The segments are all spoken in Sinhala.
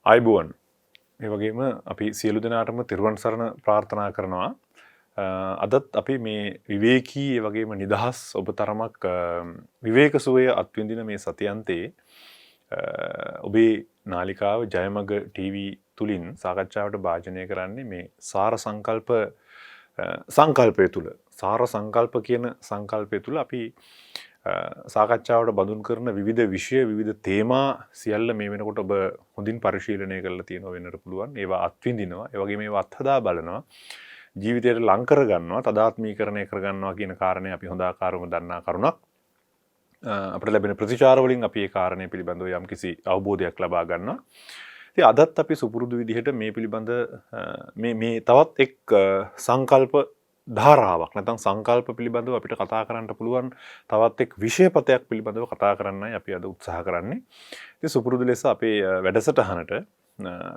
ආයුබෝවන්. මේ වගේම අපි සියලු දෙනාටම තෙරුවන් සරණ ප්‍රාර්ථනා කරනවා. අදත් අපි මේ විවේකී ඒ වගේම නිදහස් ඔබ තරමක් විවේක සුවය අත්විඳින මේ සතියන්තේ ඔබේ නාලිකාව ජයමග ටීවී තුලින් සාකච්ඡාවට භාජනය කරන්නේ මේ සාර සංකල්පය තුල. සාර සංකල්ප කියන සංකල්පය තුල අපි සාකච්ඡාවට බඳුන් කරන විවිධ විෂය විවිධ තේමා සියල්ල මේ වෙනකොට ඔබ හොඳින් පරිශීලනය කරලා තියෙනවා වෙන්නට පුළුවන්. ඒවා අත්විඳිනවා. ඒ වගේම ඒවා අත්හදා බලනවා. ජීවිතයට ලං කර ගන්නවා, තදාත්මීකරණය කර ගන්නවා කියන කාරණේ අපි හොඳ ආකාරව දන්නා කරුණක්. අපිට ලැබෙන ප්‍රතිචාර වලින් අපි ඒ කාරණේ පිළිබඳව යම්කිසි අවබෝධයක් ලබා ගන්නවා. ඉතින් අදත් අපි සුපුරුදු විදිහට මේ පිළිබඳ මේ තවත් එක් සංකල්ප ධාරාවක් නැත්නම් සංකල්ප පිළිබඳව අපිට කතා කරන්න පුළුවන් තවත් එක් විෂයපතයක් පිළිබඳව කතා කරන්නයි අපි අද උත්සාහ කරන්නේ. ඉතින් සුපුරුදු ලෙස අපේ වැඩසටහනට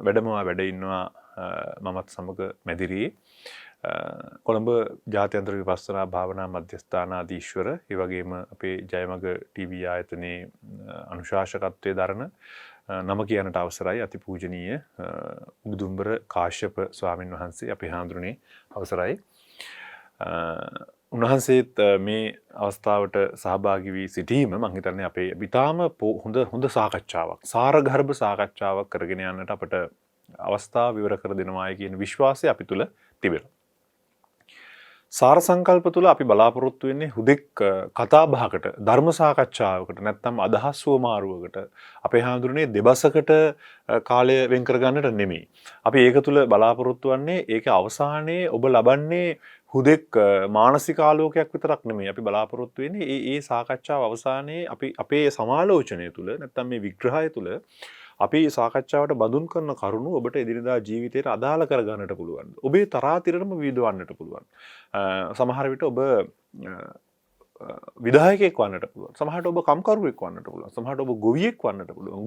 වැඩමවා වැඩ ඉන්නවා මමත් සමග මැදිරියේ කොළඹ ජාත්‍යන්තර විපස්සනා භාවනා මධ්‍යස්ථානාධීශවර ඒ වගේම අපේ ජයමග ටීවී ආයතනයේ අනුශාසකත්වයේ දරන නම කියනට අවසරයි අතිපූජනීය උගුදුම්බර කාශ්‍යප ස්වාමින් වහන්සේ අපේ හාමුදුරනේ අවසරයි. උන්වහන්සේත් මේ අවස්ථාවට සහභාගී වී සිටීම මම හිතන්නේ අපේ ඉතාම හොඳ සාකච්ඡාවක් සාරගර්භ සාකච්ඡාවක් කරගෙන යන්නට අපට අවස්ථාව විවර කර දෙනවායි කියන විශ්වාසය අපි තුල තිබෙනවා. සාර සංකල්ප තුල අපි බලාපොරොත්තු වෙන්නේ හුදෙක් කතා බහකට ධර්ම සාකච්ඡාවකට නැත්නම් අදහස් වමාරුවකට අපේ හාමුදුරනේ දෙබසකට කාලය වෙන් කර ගන්නට නෙමෙයි. අපි ඒක තුල බලාපොරොත්තු වෙන්නේ ඒකේ අවසානයේ ඔබ ලබන්නේ හුදෙක් මානසික ආලෝකයක් විතරක් නෙමෙයි. අපි බලාපොරොත්තු වෙන්නේ ඒ සාකච්ඡාව අවසානයේ අපි අපේ සමාලෝචනය තුල නැත්නම් මේ විග්‍රහය තුල අපි සාකච්ඡාවට බඳුන් කරන කරුණු ඔබට එදිනදා ජීවිතයට අදාළ කර ගන්නට පුළුවන්. ඔබේ තරාතිරම විදවන්නට පුළුවන්. සමහර විට ඔබ විධායකයෙක් වන්නට පුළුවන්. සමහරට ඔබ කම්කරුවෙක් වන්නට පුළුවන්. සමහරට ඔබ ගොවියෙක් වන්නට පුළුවන්.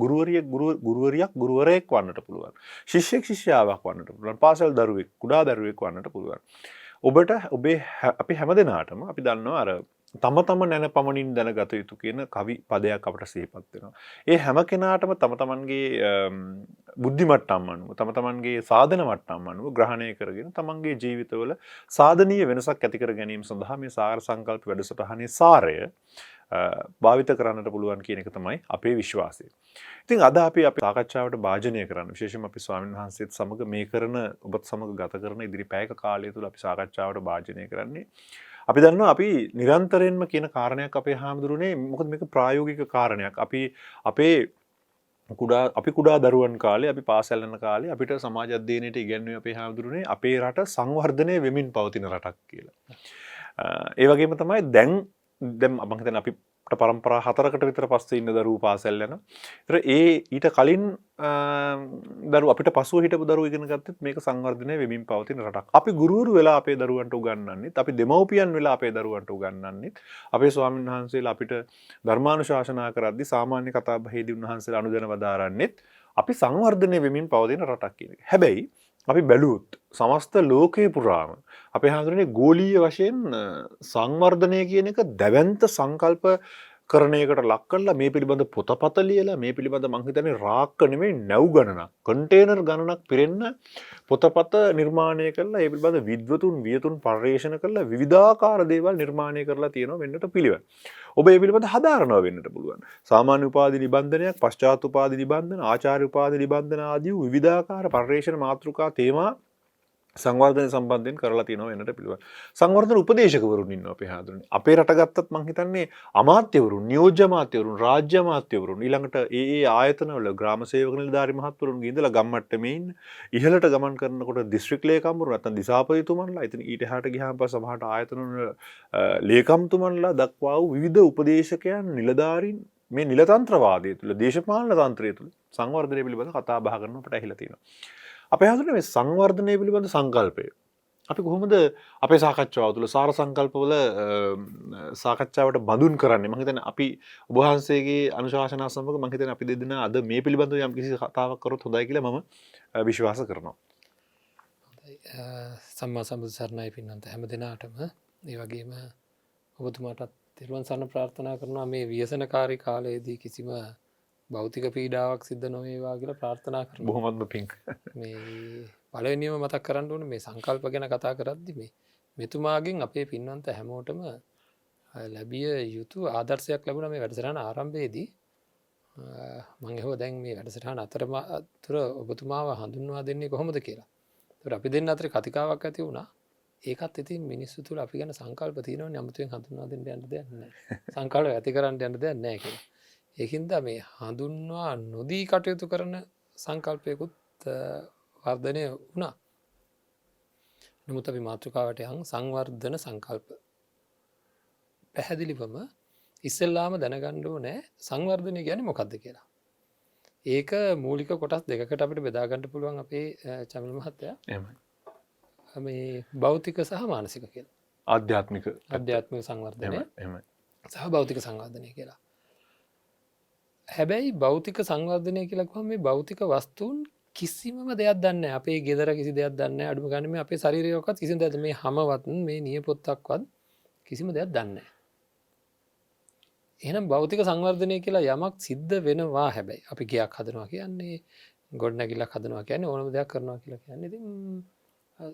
ගුරුවරියක් වන්නට පුළුවන්. ශිෂ්‍යෙක් ශිෂ්‍යාවක් වන්නට පුළුවන්. පාසල් දරුවෙක්, කුඩා දරුවෙක් වන්නට පුළුවන්. ඔබට අපි හැමදෙනාටම අපි දන්නවා අර තම නැන පමණින් දැනගත යුතු කියන කවි පදයක් අපට සිහිපත් වෙනවා. ඒ හැම කෙනාටම තම තමන්ගේ බුද්ධි මට්ටම් අනුව, තම තමන්ගේ සාධන මට්ටම් අනුව ග්‍රහණය කරගෙන තමන්ගේ ජීවිතවල සාධනීය වෙනසක් ඇති කර ගැනීම සඳහා මේ සාර සංකල්ප වැඩසටහනේ සාරය භාවිත කරන්නට පුළුවන් කියන එක තමයි අපේ විශ්වාසය. ඉතින් අද අපි සාකච්ඡාවට භාජනය කරන්න විශේෂයෙන්ම අපි ස්වාමීන් වහන්සේත් සමග මේ කරන ඔබත් සමග ගත කරන ඉදිරි පැයක කාලය තුල අපි සාකච්ඡාවට භාජනය කරන්නේ අපි දන්නවා අපි නිරන්තරයෙන්ම කියන කාරණයක් අපේ හාමුදුරනේ මොකද මේක ප්‍රායෝගික කාරණයක්. අපි කුඩා දරුවන් කාලේ අපි පාසල් යන කාලේ අපිට සමාජ අධ්‍යයනයට ඉගෙනුවේ අපේ හාමුදුරනේ අපේ රට සංවර්ධනය වෙමින් පවතින රටක් කියලා. ඒ වගේම තමයි දැන් මම හිතන්නේ අපිට පරම්පරා 4කට විතර පස්සේ ඉන්න දරුවෝ පාසල් යනවා. ඒතර ඊට කලින් අපිට පසුව හිටපු දරුවෝ ඉගෙන ගත්තත් මේක සංවර්ධනය වෙමින් පවතින රටක්. අපි ගුරුවරු වෙලා අපේ දරුවන්ට උගන්වන්නෙත්, අපි දෙමව්පියන් වෙලා අපේ දරුවන්ට උගන්වන්නෙත්, අපේ ස්වාමීන් වහන්සේලා අපිට ධර්මානුශාසනා කරද්දී සාමාන්‍ය කතා බහේදී උන්වහන්සේලා අනුදැන වදාරන්නෙත් අපි සංවර්ධනය වෙමින් පවතින රටක් කියන එක. හැබැයි අපි බැලුවොත් සමස්ත ලෝකේ පුරාම අපේ හඳුනන්නේ ගෝලීය වශයෙන් සංවර්ධනය කියන එක දැවැන්ත සංකල්ප කරණයකට ලක් කරලා මේ පිළිබඳ පොතපත ලියලා මේ පිළිබඳ මං හිතන්නේ රාක්ක නෙමෙයි නැව් ගණනක් කන්ටේනර් ගණනක් පිරෙන්න පොතපත නිර්මාණය කරලා ඒ පිළිබඳ විද්වතුන් පර්යේෂණ කරලා විවිධාකාර දේවල් නිර්මාණය කරලා තියෙනවා වෙන්නට පිළිවෙල. ඔබ ඒ පිළිබඳ හදාරනවා වෙන්නට පුළුවන්. සාමාන්‍ය උපාධි නිබන්ධනයක්, පශ්චාත් උපාධි නිබන්ධන, ආචාර්ය උපාධි නිබන්ධන ආදී විවිධාකාර පර්යේෂණ මාතෘකා තේමා සංවර්ධන සම්බන්ධයෙන් කරලා තියෙනවා වෙන්නට පුළුවන්. සංවර්ධන උපදේශකවරුන් ඉන්නවා අපේ හාදුනේ. අපේ රට ගත්තත් මං හිතන්නේ අමාත්‍යවරුන්, නියෝජ්‍ය අමාත්‍යවරුන්, රාජ්‍ය අමාත්‍යවරුන් ඊළඟට ඒ ආයතනවල ග්‍රාම සේවක නිලධාරි මහත්වරුන්ගේ ඉඳලා ගම්මට්ටමේ ඉන්න ඉහළට ගමන් කරනකොට දිස්ත්‍රික් ලේකම්වරු නැත්නම් දිසාපතිතුමන්ලා, ඉතින් ඊට එහාට ගියාම පස්සේ සමහරට ආයතනවල ලේකම්තුමන්ලා දක්වා වූ විවිධ උපදේශකයන්, නිලධාරීන් මේ නිලතන්ත්‍රවාදය තුළ, දේශපාලන තන්ත්‍රය තුළ සංවර්ධනය පිළිබඳව කතා බහ කරනකොට අපට ඇහිලා තියෙනවා. අපේ හඳුනන්නේ මේ සංවර්ධනය පිළිබඳ සංකල්පය. අපි කොහොමද අපේ සාකච්ඡාව තුළ සාර සංකල්පවල සාකච්ඡාවට බඳුන් කරන්නේ? මම හිතන්නේ අපි ඔබ වහන්සේගේ අනුශාසනා සමග මම හිතන්නේ අපි දෙදෙනා අද මේ පිළිබඳව යම් කිසි කතාවක් කරොත් හොඳයි කියලා මම විශ්වාස කරනවා. හොඳයි. සම්මා සම්බුදු සරණයි පින්නන්ත හැම දිනාටම. ඒ වගේම ඔබතුමාටත් තිරුවන් සරණ ප්‍රාර්ථනා කරනවා මේ ව්‍යසනකාරී කාලයේදී කිසිම භෞතික පීඩාවක් සිද්ධ නොවේවා කියලා ප්‍රාර්ථනා කරනවා. බොහොමත්ම පිං. මේ පළවෙනියම මතක් කරන්න ඕනේ මේ සංකල්ප ගැන කතා කරද්දි මේ මෙතුමාගෙන් අපේ පින්වන්ත හැමෝටම ලැබිය යුතු ආදර්ශයක් ලැබුණා මේ වැඩසටහන ආරම්භයේදී. මම එහෙව දැන් මේ වැඩසටහන අතර ඔබතුමාව හඳුන්වා දෙන්නේ කොහොමද කියලා. ඒතර අපි දෙන්න අතර කතිකාවක් ඇති වුණා. ඒකත් ඉතින් මිනිස්සු තුළ අපි ගැන සංකල්ප තියෙනවනේ අමුතුවෙන් හඳුන්වා දෙන්න යන්න දෙයක් නැහැ. සංකල්ප ඇති කරන්න යන්න දෙයක් නැහැ කියලා. ඒකින්ද මේ හඳුන්වා නොදී කටයුතු කරන සංකල්පයකුත් වර්ධනය වුණා. නමුත් අපි මාතෘකාවට යන් සංවර්ධන සංකල්ප. පැහැදිලිවම ඉස්සෙල්ලාම දැනගන්න ඕනේ සංවර්ධනය කියන්නේ මොකක්ද කියලා. ඒක මූලික කොටස් දෙකකට අපිට බෙදා ගන්න පුළුවන් අපේ චමිල් මහත්තයා. එහෙමයි. මේ භෞතික සහ මානසික කියලා. ආධ්‍යාත්මික සංවර්ධනය එහෙමයි. සහ භෞතික සංවර්ධනය කියලා. හැබැයි භෞතික සංවර්ධනය කියලා කිව්වම මේ භෞතික වස්තුන් කිසිමම දෙයක් දන්නේ නැහැ. අපේ ගෙදර කිසි දෙයක් දන්නේ නැහැ. අඩුම ගානේ මේ අපේ ශරීරයකවත් කිසිම දෙයක් මේ හැමවත් මේ නියපොත්තක්වත් කිසිම දෙයක් දන්නේ නැහැ. එහෙනම් භෞතික සංවර්ධනය කියලා යමක් සිද්ධ වෙනවා. හැබැයි අපි ගයක් හදනවා කියන්නේ ගොඩනැගිල්ලක් හදනවා කියන්නේ ඕනම දෙයක් කරනවා කියලා කියන්නේ ඉතින්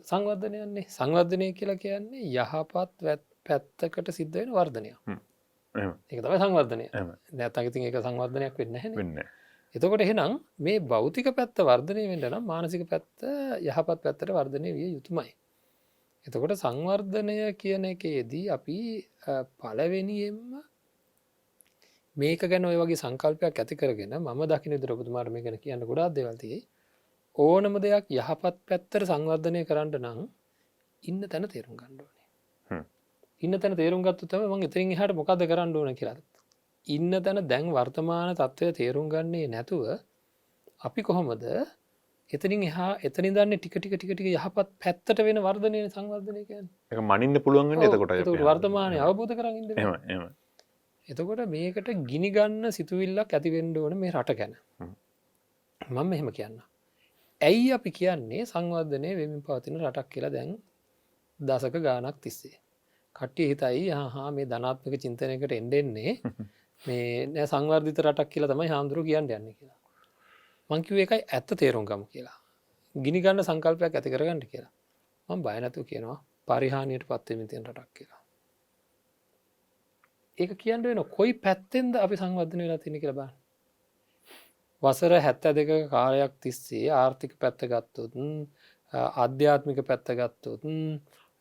සංවර්ධනයන්නේ. සංවර්ධනය කියලා කියන්නේ යහපත් පැත්තකට සිද්ධ වෙන වර්ධනයක්. ඒක තමයි සංවර්ධනය. නැත්නම් ඉතින් ඒක සංවර්ධනයක් වෙන්නේ නැහැ නේ. එතකොට එහෙනම් මේ භෞතික පැත්ත වර්ධනය වෙන්න නම් මානසික පැත්ත යහපත් පැත්තට වර්ධනය විය යුතුමයි. එතකොට සංවර්ධනය කියන එකේදී අපි පළවෙනියෙන්ම මේක ගැන ඔය වගේ සංකල්පයක් ඇති කරගෙන මම දකින්න විදිහට ඔබතුමාට මේක ගැන කියන්න ගොඩාක් දේවල් තියෙයි. ඕනම දෙයක් යහපත් පැත්තට සංවර්ධනය කරන්න නම් ඉන්න තැන තේරුම් ගන්න ඕනේ. ඉන්න තැන තේරුම් ගත්තොත් තමයි මම එතනින් එහාට මොකද්ද කරන්න ඕන කියලා. ඉන්න තැන දැන් වර්තමාන තත්ත්වය තේරුම් ගන්නේ නැතුව අපි කොහොමද එතනින් එහා එතනින් දන්නේ ටික ටික යහපත් පැත්තට වෙන වර්ධනය සංවර්ධනය කියන්නේ. ඒක මනින්න පුළුවන් වෙන්නේ එතකොටයි. ඒක වර්තමානයේ අවබෝධ කරගන්න ඉන්න. එහෙමයි. එතකොට මේකට ගිනි ගන්න සිතුවිල්ලක් ඇති වෙන්න ඕන මේ රට ගැන. මම මෙහෙම කියන්න. ඇයි අපි කියන්නේ සංවර්ධනය වෙමින් පවතින රටක් කියලා දැන් දශක ගාණක් තිස්සේ. කට්ටිය හිතයි මේ ධනාත්මක චින්තනයකට එන්නේ මේ නෑ සංවර්ධිත රටක් කියලා තමයි හාමුදුරුවෝ කියන්නේ කියලා. මං කිව්වේ ඒකයි ඇත්ත තේරුම් ගමු කියලා. ගිනි ගන්න සංකල්පයක් ඇති කරගන්න කියලා. මම බය නැතුව කියනවා පරිහානියටපත් වෙමින් තියෙන රටක් කියලා. ඒක කියන්න වෙන කොයි පැත්තෙන්ද අපි සංවර්ධනය වෙලා තියෙන්නේ කියලා බලන්න. වසර 72ක කාලයක් තිස්සේ ආර්ථික පැත්ත ගත්තොත් ආධ්‍යාත්මික පැත්ත ගත්තොත්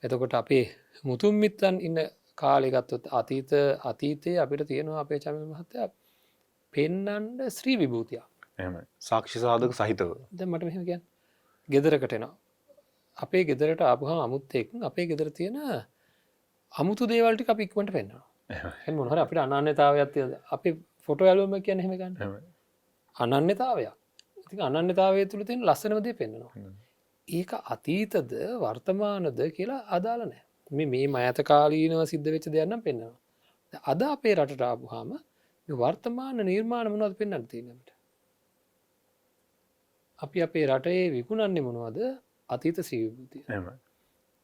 එතකොට අපේ මුතුන් මිත්තන් ඉන්න කාලේ ගත්තොත් අතීතයේ අපිට තියෙනවා අපේ චමිල් මහත්තයා පෙන්නන්න ශ්‍රී විභූතියක්. එහෙමයි. සාක්ෂි සාධක සහිතව. දැන් මට මෙහෙම කියන්න. ගෙදරකට එනවා. අපේ ගෙදරට ආපුහම අමුත්තෙක් අපේ ගෙදර තියෙන අමුතු දේවල් ටික අපි ඉක්මනට පෙන්නනවා. එහෙනම් මොන හරි අපිට අනන්‍යතාවයක් තියෙනවා. අපේ ෆොටෝ ඇල්බම් එක කියන්නේ එහෙම ගන්න. අනන්‍යතාවයක්. ඉතින් අනන්‍යතාවය තුළ තියෙන ලස්සනම දේ පෙන්නනවා. ඒක අතීතද වර්තමානද කියලා අදාළ නැහැ. මේ මෑත කාලීනව සිද්ධ වෙච්ච දෙයක් නම් පෙන්වනවා. අද අපේ රටට ආපුවාම මේ වර්තමාන නිර්මාණ මොනවද පෙන්වන්න තියෙන්නේ අපිට? අපි අපේ රටේ විකුණන්නේ මොනවද? අතීත ශ්‍රී විභූතිය.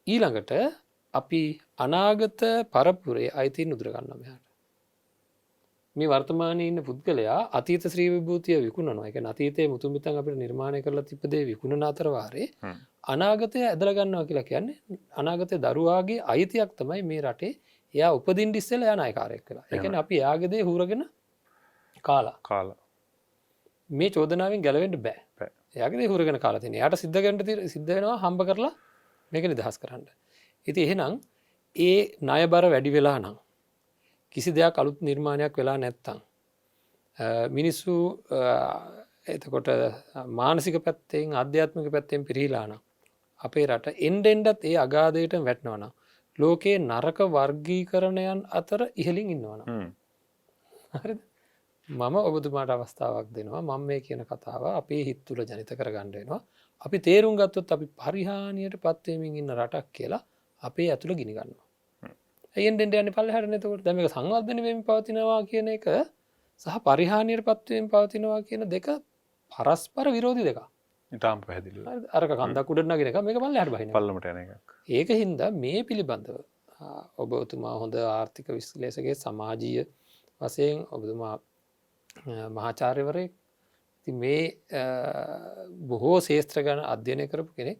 ඊළඟට අපි අනාගත පරපුරේ අයිතීන් උදුර ගන්නවා මෙහාට. මේ වර්තමානයේ ඉන්න පුද්ගලයා අතීත ශ්‍රී විභූතිය විකුණනවා. ඒ කියන්නේ අතීතයේ මුතුන් මිත්තන් අපිට නිර්මාණය කරලා තිබ්බ දේ විකුණන අතර වාරේ අනාගතය ඇදලා ගන්නවා කියලා කියන්නේ අනාගතයේ දරුවාගේ අයිතියක් තමයි මේ රටේ එයා උපදින්න ඉස්සෙල්ලා එයා නායකාරයෙක් වෙලා. ඒ කියන්නේ අපි එයාගේ දේ හුරගෙන කාලා. මේ චෝදනාවෙන් ගැලවෙන්න බෑ. එයාගේ දේ හුරගෙන කාලා තියෙනවා. එයාට සිද්ධ වෙනවා හම්බ කරලා මේක නිදහස් කරන්න. ඉතින් එහෙනම් ඒ ණයබර වැඩි වෙලා නම් කිසි දෙයක් අලුත් නිර්මාණයක් වෙලා නැත්තම් මිනිස්සු එතකොට මානසික පැත්තෙන් ආධ්‍යාත්මික පැත්තෙන් පිරීලා නම් අපේ රට එන්නෙන්ඩත් ඒ අගාධයට වැටෙනවා නම් ලෝකයේ නරක වර්ගීකරණයන් අතර ඉහළින් ඉන්නවා නම් හරිද? මම ඔබතුමාට අවස්ථාවක් දෙනවා. මම මේ කියන කතාව අපේ හිත තුළ ජනිත කරගන්න වෙනවා. අපි තේරුම් ගත්තොත් අපි පරිහානියටපත් වෙමින් ඉන්න රටක් කියලා අපේ ඇතුළ ගිනි ගන්නවා. එයෙන් දෙන්න යන්නේ පල්ලෙහාට නේ. එතකොට දැන් මේක සංවර්ධනය වෙමින් පවතිනවා කියන එක සහ පරිහානියටපත් වෙමින් පවතිනවා කියන දෙක පරස්පර විරෝධී දෙකක්. ඊටාම් පැහැදිලිව. හරිද? අරක කන්දක් උඩට නගින එක මේක පල්ලෙහාට බහිනවා. පල්ලමට යන එකක්. ඒකින්ද මේ පිළිබඳව ඔබතුමා හොඳ ආර්ථික විශ්ලේෂකයෙක් සමාජීය වශයෙන් ඔබතුමා මහාචාර්යවරයෙක්. ඉතින් මේ බොහෝ ශේත්‍ර ගැන අධ්‍යයනය කරපු කෙනෙක්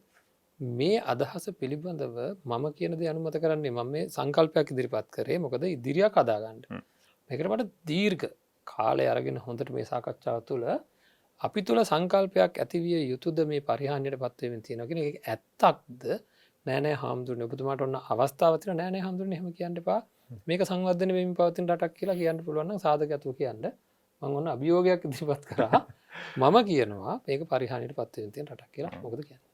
මේ අදහස පිළිබඳව මම කියන දේ අනුමත කරන්නේ මම මේ සංකල්පයක් ඉදිරිපත් කරේ මොකද ඉදිරියක් හදාගන්න. මේකට මට දීර්ඝ කාලය අරගෙන හොඳට මේ සාකච්ඡාව තුළ අපි තුළ සංකල්පයක් ඇතිවිය යුතුද මේ පරිහානියට පත්වීමෙන් තියෙනවා කියන එක ඇත්තක්ද නෑ හාමුදුරනේ ඔබතුමාට ඔන්න අවස්ථාවක් තියෙනවා නෑ හාමුදුරනේ එහෙම කියන්න එපා මේක සංවර්ධනය වෙමින් පවතින රටක් කියලා කියන්න පුළුවන් නම් සාධකත්වය කියන්න මම ඔන්න අභියෝගයක් ඉදිරිපත් කරා මම කියනවා මේක පරිහානියට පත්වීමෙන් තියෙන රටක් කියලා මොකද කියන්නේ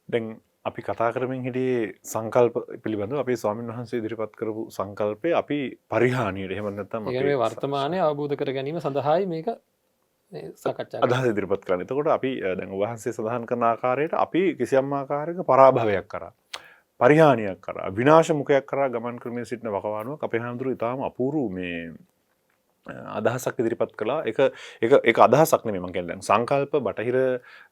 දැන් අපි කතා කරමින් හිටියේ සංකල්ප පිළිබඳව අපේ ස්වාමීන් වහන්සේ ඉදිරිපත් කරපු සංකල්පය අපි පරිහානියට එහෙම නැත්නම් මේ වර්තමානය අවබෝධ කර ගැනීම සඳහායි මේක සාකච්ඡා අදහස් ඉදිරිපත් කරන්නේ. එතකොට අපි දැන් ඔබ වහන්සේ සඳහන් කරන ආකාරයට අපි කිසියම් ආකාරයක පරාභවයක් කරා පරිහානියක් කරා විනාශ මුඛයක් කරා ගමන් කරමින් සිටින වකවානුවක් අපේ හැඳුරු ඉතාම අපූර්ව මේ අදහසක් ඉදිරිපත් කළා. ඒක අදහසක් නෙමෙයි මම කියන්නේ. දැන් සංකල්ප බටහිර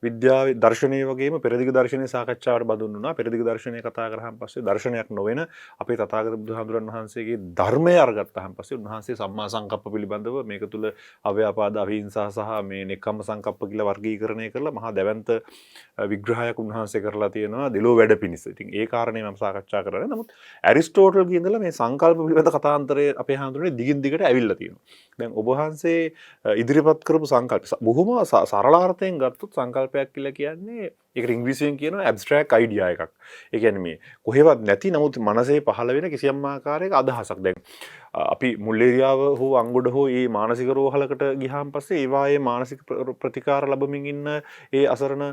විද්‍යාවේ දර්ශනීය වගේම පෙරදිග දර්ශනීය සාකච්ඡාවට බඳුන් වුණා. පෙරදිග දර්ශනීය කතා කරාන් පස්සේ දර්ශනයක් නොවන අපේ තථාගත බුදුහාමුදුරන් වහන්සේගේ ධර්මය අරගත්තාන් පස්සේ උන්වහන්සේ සම්මා සංකප්ප පිළිබඳව මේක තුල අව්‍යාපාද අවිහිංසා සහ මේ නෙක්ඛම්ම සංකප්ප කියලා වර්ගීකරණය කරලා මහා දැවැන්ත විග්‍රහයක් උන්වහන්සේ කරලා තියෙනවා දෙලෝ වැඩ පිණිස. ඉතින් ඒ කාරණේ මම සාකච්ඡා කරන්නේ. නමුත් ඇරිස්ටෝටල් කියනදලා මේ සංකල්ප පිළිබඳ කතාන්තරයේ අපේ හාමුදුරනේ දිගින් දිගට ඇවිල්ලා තියෙනවා. දැන් ඔබ වහන්සේ ඉදිරිපත් කරපු සංකල්ප බොහොම සරලාර්ථයෙන් ගත්තොත් සංකල්පයක් කියලා කියන්නේ ඒකට ඉංග්‍රීසියෙන් කියනවා ඇබ්ස්ට්‍රැක්ට් අයිඩියා එකක්. ඒ කියන්නේ මේ කොහෙවත් නැති නමුත් මනසේ පහළ වෙන කිසියම් ආකාරයක අදහසක්. දැන් අපි මුල් ඒරියාව හෝ අංගොඩ හෝ මේ මානසික රෝහලකට ගියාන් පස්සේ ඒවායේ මානසික ප්‍රතිකාර ලැබමින් ඉන්න ඒ අසරණ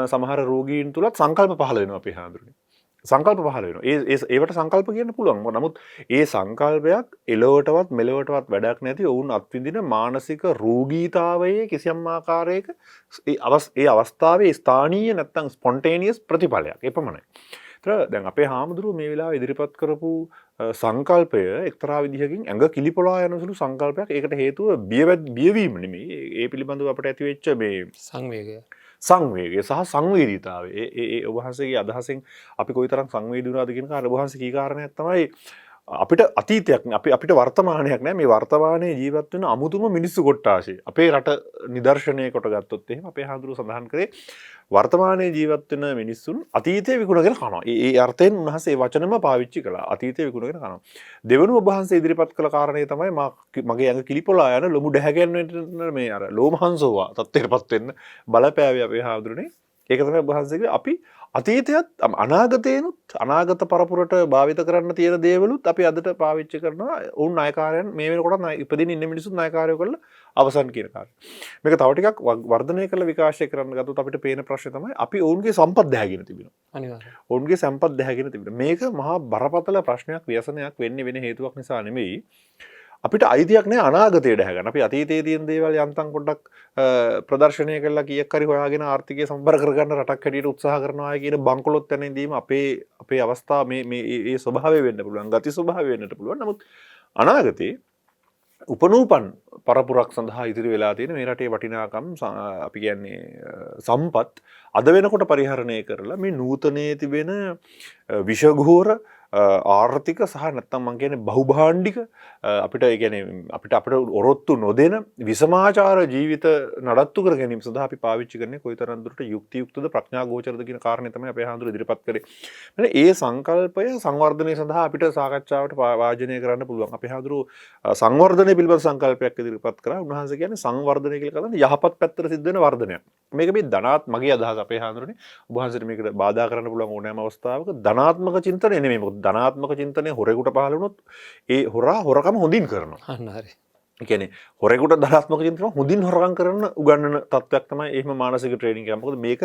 සමහර රෝගීන් තුලත් සංකල්ප පහළ වෙනවා අපේ හාමුදුරනේ. සංකල්ප පහළ වෙනවා. ඒවට සංකල්ප කියන්න පුළුවන්. නමුත් ඒ සංකල්පයක් එලොවටවත් මෙලොවටවත් වැඩක් නැති ඔවුන් අත්විඳින මානසික රෝගීතාවයේ කිසියම් ආකාරයක ඒ අවස්ථාවේ ස්ථානීය නැත්තම් ස්පොන්ටේනියස් ප්‍රතිඵලයක්. එපමණයි. ඒතර දැන් අපේ හාමුදුරුවෝ මේ වෙලාවේ ඉදිරිපත් කරපු සංකල්පය එක්තරා විදිහකින් ඇඟ කිලිපොලා යන සුළු සංකල්පයක්. ඒකට හේතුව බියවීම නෙමෙයි. ඒ පිළිබඳව අපට ඇති වෙච්ච මේ සංවේගය සහ සංවේදීතාවය. ඒ ඔබ වහන්සේගේ අදහසෙන් අපි කොයිතරම් සංවේදී වුණාද කියන කාරණා ඔබ වහන්සේ කී කාරණයක් තමයි අපිට අතීතයක් නෑ අපිට වර්තමානයක් නෑ මේ වර්තමානයේ ජීවත් වෙන අමුතුම මිනිස්සු කොට්ටාශය. අපේ රට නිදර්ශනය කොට ගත්තොත් එහෙම අපේ හාමුදුරුවෝ සඳහන් කරේ වර්තමානයේ ජීවත් වෙන මිනිස්සුන් අතීතයේ විකුණගෙන කනවා. ඒ අර්ථයෙන් උන්වහන්සේ වචනම පාවිච්චි කළා. අතීතයේ විකුණගෙන කනවා. දෙවනුව ඔබ වහන්සේ ඉදිරිපත් කළ කාරණේ තමයි මගේ ඇඟ කිලිපොලා යන ලොමු ඩැහැගැන්වෙන්න මේ අර ලෝමහංසෝවා තත්ත්වයටපත් වෙන්න බලපෑවේ අපේ හාමුදුරනේ. ඒක තමයි ඔබ වහන්සේගේ අපි අතීතයත් අනාගතේනුත් අනාගත පරපුරට භාවිත කරන්න තියෙන දේවලුත් අපි අදට පාවිච්චි කරනවා. උන් නායකාරයන් මේ වෙනකොට ඉපදින ඉන්න මිනිස්සුත් නායකාරයෝ කරලා අවසන් කියන කාරණේ. මේක තව ටිකක් වර්ධනය කරලා විකාශය කරන්න ගත්තොත් අපිට පේන ප්‍රශ්නේ තමයි අපි ඔවුන්ගේ සම්පත් දැහැගෙන තිබෙනවා. අනිවාර්යයෙන්. ඔවුන්ගේ සම්පත් දැහැගෙන තිබෙනවා. මේක මහා බරපතල ප්‍රශ්නයක් ව්‍යසනයක් වෙන්නේ වෙන හේතුවක් නිසා නෙමෙයි. අපිට අයිතියක් නෑ අනාගතයට හැගන්න. අපි අතීතයේ තියෙන දේවල් යන්තම් පොඩ්ඩක් ප්‍රදර්ශනය කරලා කීයක් හරි හොයාගෙන ආර්ථිකය සම්බර කරගන්න රටක් හැටියට උත්සාහ කරනවා කියන බංකොලොත් යන ඉදීම අපේ අවස්ථාව මේ ස්වභාවය වෙන්න පුළුවන්. ගති ස්වභාවය වෙන්නට පුළුවන්. නමුත් අනාගතේ උපනූපන් පරපුරක් සඳහා ඉදිරි වෙලා තියෙන මේ රටේ වටිනාකම් අපි කියන්නේ සම්පත් අද වෙනකොට පරිහරණය කරලා මේ නූතනයේ තිබෙන විෂඝෝර ආර්ථික සහ නැත්තම් මම කියන්නේ බහුභාණ්ඩික අපිට ඒ කියන්නේ අපිට ඔරොත්තු නොදෙන විසමාචාර ජීවිත නඩත්තු කර ගැනීම සඳහා අපි පාවිච්චි කරන්නේ කොයිතරම් දුරට යුක්තියුක්තද ප්‍රඥා ගෝචරද කියන කාරණේ තමයි අපේ හාමුදුරු ඉදිරිපත් කරේ. මෙන්න ඒ සංකල්පය සංවර්ධනය සඳහා අපිට සාකච්ඡාවට වාජනය කරන්න පුළුවන්. අපේ හාමුදුරු සංවර්ධනය පිළිබඳ සංකල්පයක් ඉදිරිපත් කරා. උන්වහන්සේ කියන්නේ සංවර්ධනය කියලා කියන්නේ යහපත් පැත්තට සිද්ධ වෙන වර්ධනයක්. මේක මේ මගේ අදහස අපේ හාමුදුරනේ ඔබ වහන්සේට මේකට බාධා කරන්න පුළුවන් ඕනෑම අවස්ථාවක ධනාත්මක චින්තනය නෙමෙයි. මොකද ධනාත්මක චින්තනය හොරෙකුට පහළ වුණොත් ඒ හොරකම හොඳින් කරනවා. අන්න හරි. ඒ කියන්නේ හොරෙකුට ධනාත්මක චින්තන හොඳින් හොරකම් කරන උගන්වන තත්වයක් තමයි එහෙම මානසික ට්‍රේනින් එක. මොකද මේක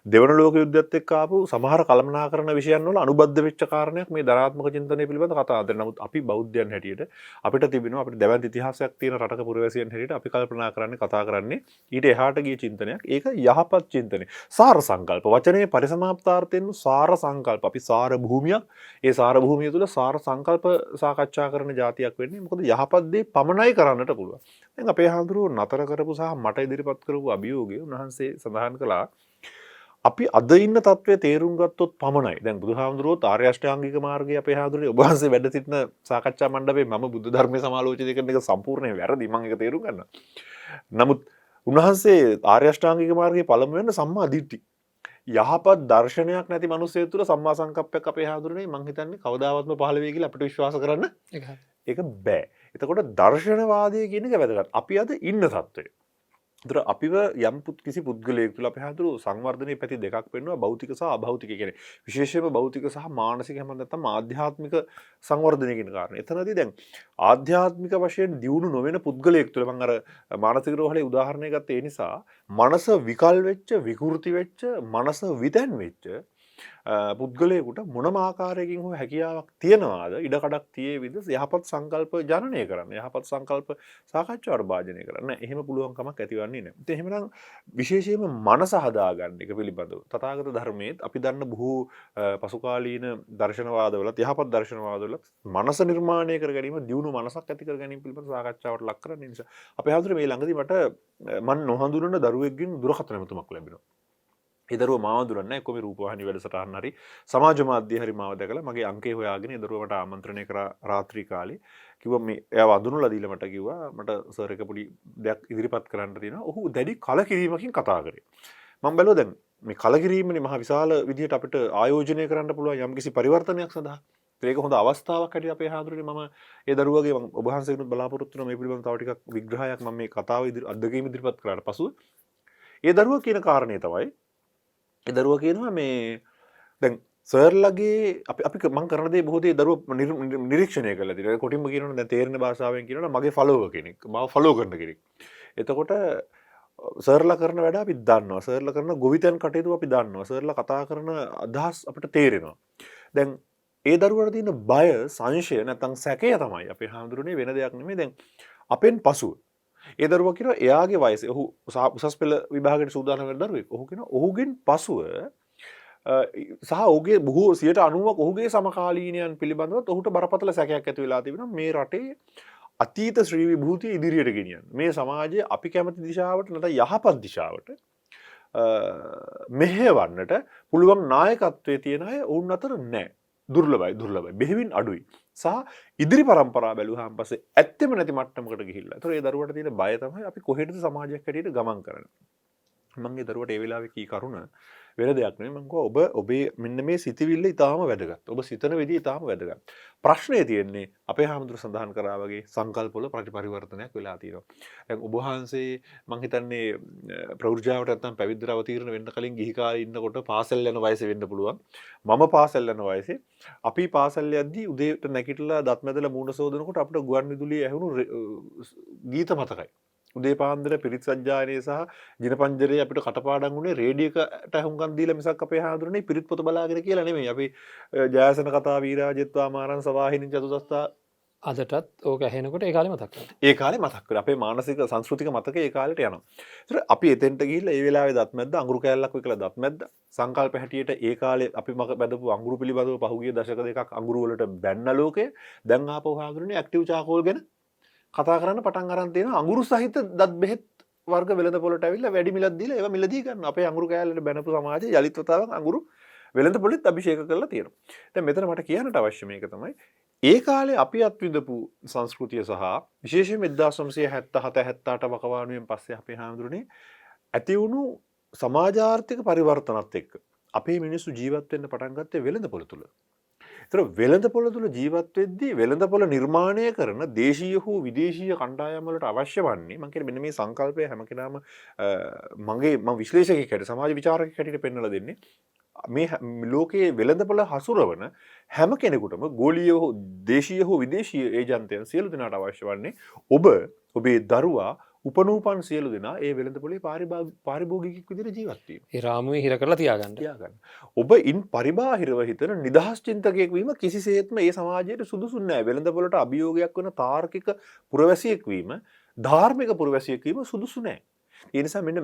දෙවන ලෝක යුද්ධයත් එක්ක ආපු සමහර කළමනාකරන විෂයන් වල අනුබද්ධ වෙච්ච කාරණයක් මේ ධනාත්මක චින්තනය පිළිබඳ කතා කරනවා. නමුත් අපි බෞද්ධයන් හැටියට අපිට තිබෙනවා අපිට දැවැන්ත ඉතිහාසයක් තියෙන රටක පුරවැසියන් හැටියට අපි කල්පනා කරන්නේ කතා කරන්නේ ඊට එහාට ගිය චින්තනයක්. ඒක යහපත් චින්තනය. සාර සංකල්ප වචනේ පරිසමාප්තාර්ථයෙන් සාර සංකල්ප. අපි සාර භූමියක් ඒ සාර භූමිය තුළ සාර සංකල්ප සාකච්ඡා කරන જાතියක් වෙන්නේ. මොකද යහපත් දේ පමණයි කරන්නට පුළුවන්. දැන් අපේ හාමුදුරුවෝ නතර කරපු සහ මට ඉදිරිපත් කරපු අභියෝගය උන්වහන්සේ සඳහන් කළා අපි අද ඉන්න තත්ත්වය තේරුම් ගත්තොත් පමණයි. දැන් බුදුහාමුදුරුවෝ ආර්ය අෂ්ටාංගික මාර්ගයේ අපේ හාමුදුරුවෝ ඔබ වහන්සේ වැඩ සිටින සාකච්ඡා මණ්ඩපයේ මම බුද්ධ ධර්මයේ සමාලෝචනය කරන එක සම්පූර්ණයෙන් වැරදි. මම ඒක තේරුම් ගන්නවා. නමුත් උන්වහන්සේ ආර්ය අෂ්ටාංගික මාර්ගයේ පළමු වෙන සම්මා දිට්ඨි. යහපත් දර්ශනයක් නැති මිනිස්සෙක් තුළ සම්මා සංකප්පයක් අපේ හාමුදුරුවනේ මම හිතන්නේ කවදාවත්ම පහළ වෙයි කියලා අපිට විශ්වාස කරන්න ඒක බෑ. එතකොට දර්ශනවාදය කියන එක වැදගත්. අපි අද ඉන්න තත්ත්වය. ඒතර අපිව යම් කිසි පුද්ගලයෙක් තුළ අපේ හඳුරු සංවර්ධනයේ පැති දෙකක් වෙනවා භෞතික සහ අභෞතික කියන්නේ. විශේෂයෙන්ම භෞතික සහ මානසික හැම නැත්නම් ආධ්‍යාත්මික සංවර්ධනය කියන කාරණේ. එතනදී දැන් ආධ්‍යාත්මික වශයෙන් දියුණු නොවන පුද්ගලයෙක් තුළ මම අර මානසික රෝහලේ උදාහරණයක් ගත්තේ ඒ නිසා මනස විකල් වෙච්ච, විකෘති වෙච්ච, මනස විතැන් වෙච්ච පුද්ගලයෙකුට මොනම ආකාරයකින් හෝ හැකියාවක් තියනවාද ඉඩකඩක් තියේවිද යහපත් සංකල්ප ජනනය කරන්න යහපත් සංකල්ප සාකච්ඡාවට භාජනය කරන්න එහෙම පුළුවන් කමක් ඇතිවන්නේ නැහැ. ඉතින් එහෙමනම් විශේෂයෙන්ම මනස හදාගන්න එක පිළිබඳව තථාගත ධර්මයේ අපි දන්න බොහෝ පසුකාලීන දර්ශනවාදවලත් යහපත් දර්ශනවාදවලත් මනස නිර්මාණය කර ගැනීම දියුණු මනසක් ඇති කර ගැනීම පිළිබඳව සාකච්ඡාවට ලක් කරන නිසා අපේ හඳුරේ මේ ළඟදී මට මන් නොහඳුනන දරුවෙක්ගෙන් දුරකථන ඇමතුමක් ලැබෙනවා. ඒ දරුවා මාව දුරන්නේ නැහැ. කොහේ රූපවාහිනී වැඩසටහන හරි සමාජ මාධ්‍ය හරි මාව දැකලා මගේ අංකේ හොයාගෙන ඒ දරුවා මට ආමන්ත්‍රණය කරා රාත්‍රී කාලේ. කිව්වා මේ එයාව අඳුනලා දීලා මට කිව්වා මට සර් එක පොඩි දෙයක් ඉදිරිපත් කරන්න තියෙනවා. ඔහු දැඩි කලකිරීමකින් කතා කරේ. මම බැලුවා දැන් මේ කලකිරීමනේ මහ විශාල විදිහට අපිට ආයෝජනය කරන්න පුළුවන් යම්කිසි පරිවර්තනයක් සඳහා. ඒක හොඳ අවස්ථාවක් හැටියට අපේ හාමුදුරනේ මම ඒ දරුවගේ මම ඔබ වහන්සේගෙනුත් බලාපොරොත්තු වෙනවා මේ පිළිබඳව තව ටිකක් විග්‍රහයක් මම මේ කතාව අත්දැකීම් ඉදිරිපත් කළාට පසුව ඒ දරුවා කියන කාරණේ තමයි ඒ දරුවා කියනවා මේ දැන් සර්ලගේ අපි මම කරන දේ බොහෝ දේ දරුවා නිරීක්ෂණය කරලා තියෙනවා. කොටින්ම කියනවනේ දැන් තේරෙන භාෂාවෙන් කියනවනේ මගේ ෆලෝවර් කෙනෙක්. මාව ෆලෝ කරන කෙනෙක්. එතකොට සර්ලා කරන වැඩ අපි දන්නවා. සර්ලා කරන ගොවිතැන් කටයුතු අපි දන්නවා. සර්ලා කතා කරන අදහස් අපිට තේරෙනවා. දැන් ඒ දරුවාට තියෙන බය, සංශය නැත්නම් සැකය තමයි අපේ හාමුදුරනේ වෙන දෙයක් නෙමෙයි. දැන් අපෙන් පසුව ඒ දරුවා කියනවා එයාගේ වයසේ ඔහු උසස් පෙළ විභාගයට සූදානම් වෙන දරුවෙක්. ඔහු කියනවා ඔහුගෙන් පසුව සහ ඔහුගේ බොහෝ 90%ක් ඔහුගේ සමකාලීනයන් පිළිබඳව ඔහුට බරපතල සැකයක් ඇති වෙලා තිබෙනවා මේ රටේ අතීත ශ්‍රී විභූතිය ඉදිරියට ගෙනියන්න. මේ සමාජයේ අපි කැමති දිශාවට නැත්නම් යහපත් දිශාවට මෙහෙවන්නට පුළුවන් නායකත්වයේ තියෙන අය ඔවුන් අතර නැහැ. දුර්ලභයි. බෙහෙවින් අඩුයි. සහ ඉදිරි පරම්පරාව බැලුවාන් පස්සේ ඇත්තෙම නැති මට්ටමකට ගිහිල්ලා. ඒතර ඒ දරුවට තියෙන බය තමයි අපි කොහෙටද සමාජයක් හැටියට ගමන් කරන්නේ. මම ඒ දරුවට ඒ වෙලාවේ කී කරුණ වෙන දෙයක් නෙමෙයි මම කිව්වා ඔබේ මෙන්න මේ සිතවිල්ල ඊටාම වැදගත්. ඔබ සිතන විදිහ ඊටාම වැදගත්. ප්‍රශ්නේ තියෙන්නේ අපේ හාමුදුරු සඳහන් කරා වගේ සංකල්පවල ප්‍රතිපරිවර්තනයක් වෙලා තියෙනවා. දැන් ඔබ වහන්සේ මම හිතන්නේ ප්‍රවෘජාවට නැත්තම් පැවිද්දට අවතීර්ණ වෙන්න කලින් ගිහි කාලේ ඉන්නකොට පාසල් යන වයසේ වෙන්න පුළුවන්. මම පාසල් යන වයසේ අපි පාසල් යද්දී උදේට නැගිටලා දත් මැදලා මූණ සෝදනකොට අපිට ගුවන් විදුලියේ ඇහුණු ගීත මතකයි. උදේ පාන්දර පිරිත් සජ්ජායනයේ සහ ජිනපංජරයේ අපිට කටපාඩම් වුණේ රේඩියෝකට හුඟක් දීලා මිසක් අපේ හාමුදුරනේ පිරිත් පොත බලාගෙන කියලා නෙමෙයි. අපි ජයසන කතා වීරාජෙත්වා මාරන් සවාහිනී චතුදස්තා අදටත් ඕක ඇහෙනකොට ඒ කාලේ මතක් වෙනවා. ඒ කාලේ මතක් වෙනවා. අපේ මානසික සංස්කෘතික මතකය ඒ කාලේට යනවා. ඒතර අපි එතෙන්ට ගිහිල්ලා ඒ වෙලාවේ දත් මැද්ද අඟුරු කෑල්ලක් විකලා දත් මැද්ද සංකල්ප හැටියට ඒ කාලේ අපි මක බැදපු අඟුරු පිළිබඳව පහුගිය දශක දෙකක් අඟුරු වලට බැන්න ලෝකේ දැන් ආපහු හාමුදුරනේ ඇක්ටිව් චාකෝල් ගැන කතා කරන්න පටන් අරන් තියෙනවා. අඟුරු සහිත දත් බෙහෙත් වර්ග වෙළඳ පොළට ඇවිල්ලා වැඩි මිලක් දීලා ඒවා මිලදී ගන්න. අපේ අඟුරු කෑල්ලට බැනපු සමාජයේ යලිත් වතාවක් අඟුරු වෙළඳ පොළෙත් අභිෂේක කරලා තියෙනවා. දැන් මෙතන මට කියන්නට අවශ්‍ය මේක තමයි ඒ කාලේ අපි අත්විඳපු සංස්කෘතිය සහ විශේෂයෙන්ම 1977 78 වකවානුවෙන් පස්සේ අපේ හාමුදුරනේ ඇති වුණු සමාජාර්ථික පරිවර්තනත් එක්ක අපේ මිනිස්සු ජීවත් වෙන්න පටන් ගත්තේ වෙළඳපොළ තුල. ඒතර වෙළඳපොළ තුල ජීවත් වෙද්දී වෙළඳපොළ නිර්මාණය කරන දේශීය හෝ විදේශීය කණ්ඩායම් වලට අවශ්‍ය වන්නේ මම කියන්නේ මෙන්න මේ සංකල්පය හැම කෙනාම මම විශ්ලේෂකයෙක් හැටියට සමාජ විචාරකයෙක් හැටියට පෙන්වලා දෙන්නේ මේ ලෝකයේ වෙළඳපොළ හසුරවන හැම කෙනෙකුටම ගෝලීය හෝ දේශීය හෝ විදේශීය ඒජන්තයන් සියලු දෙනාට අවශ්‍ය වන්නේ ඔබේ දරුවා උපනූපන් සියලු දෙනා ඒ වෙළඳපොලේ පාරිභෝගිකෙක් විදිහට ජීවත් වීම. ඒ රාමුවේ හිර කරලා තියාගන්න. ඔබ ඉන් පරිබාහිරව හිතන නිදහස් චින්තකයෙක් වීම කිසිසේත්ම ඒ සමාජයට සුදුසු නෑ. වෙළඳපොලට අභියෝගයක් වන තාර්කික පුරවැසියෙක් වීම, ධාර්මික පුරවැසියෙක් වීම සුදුසු නෑ. ඒ නිසා මෙන්න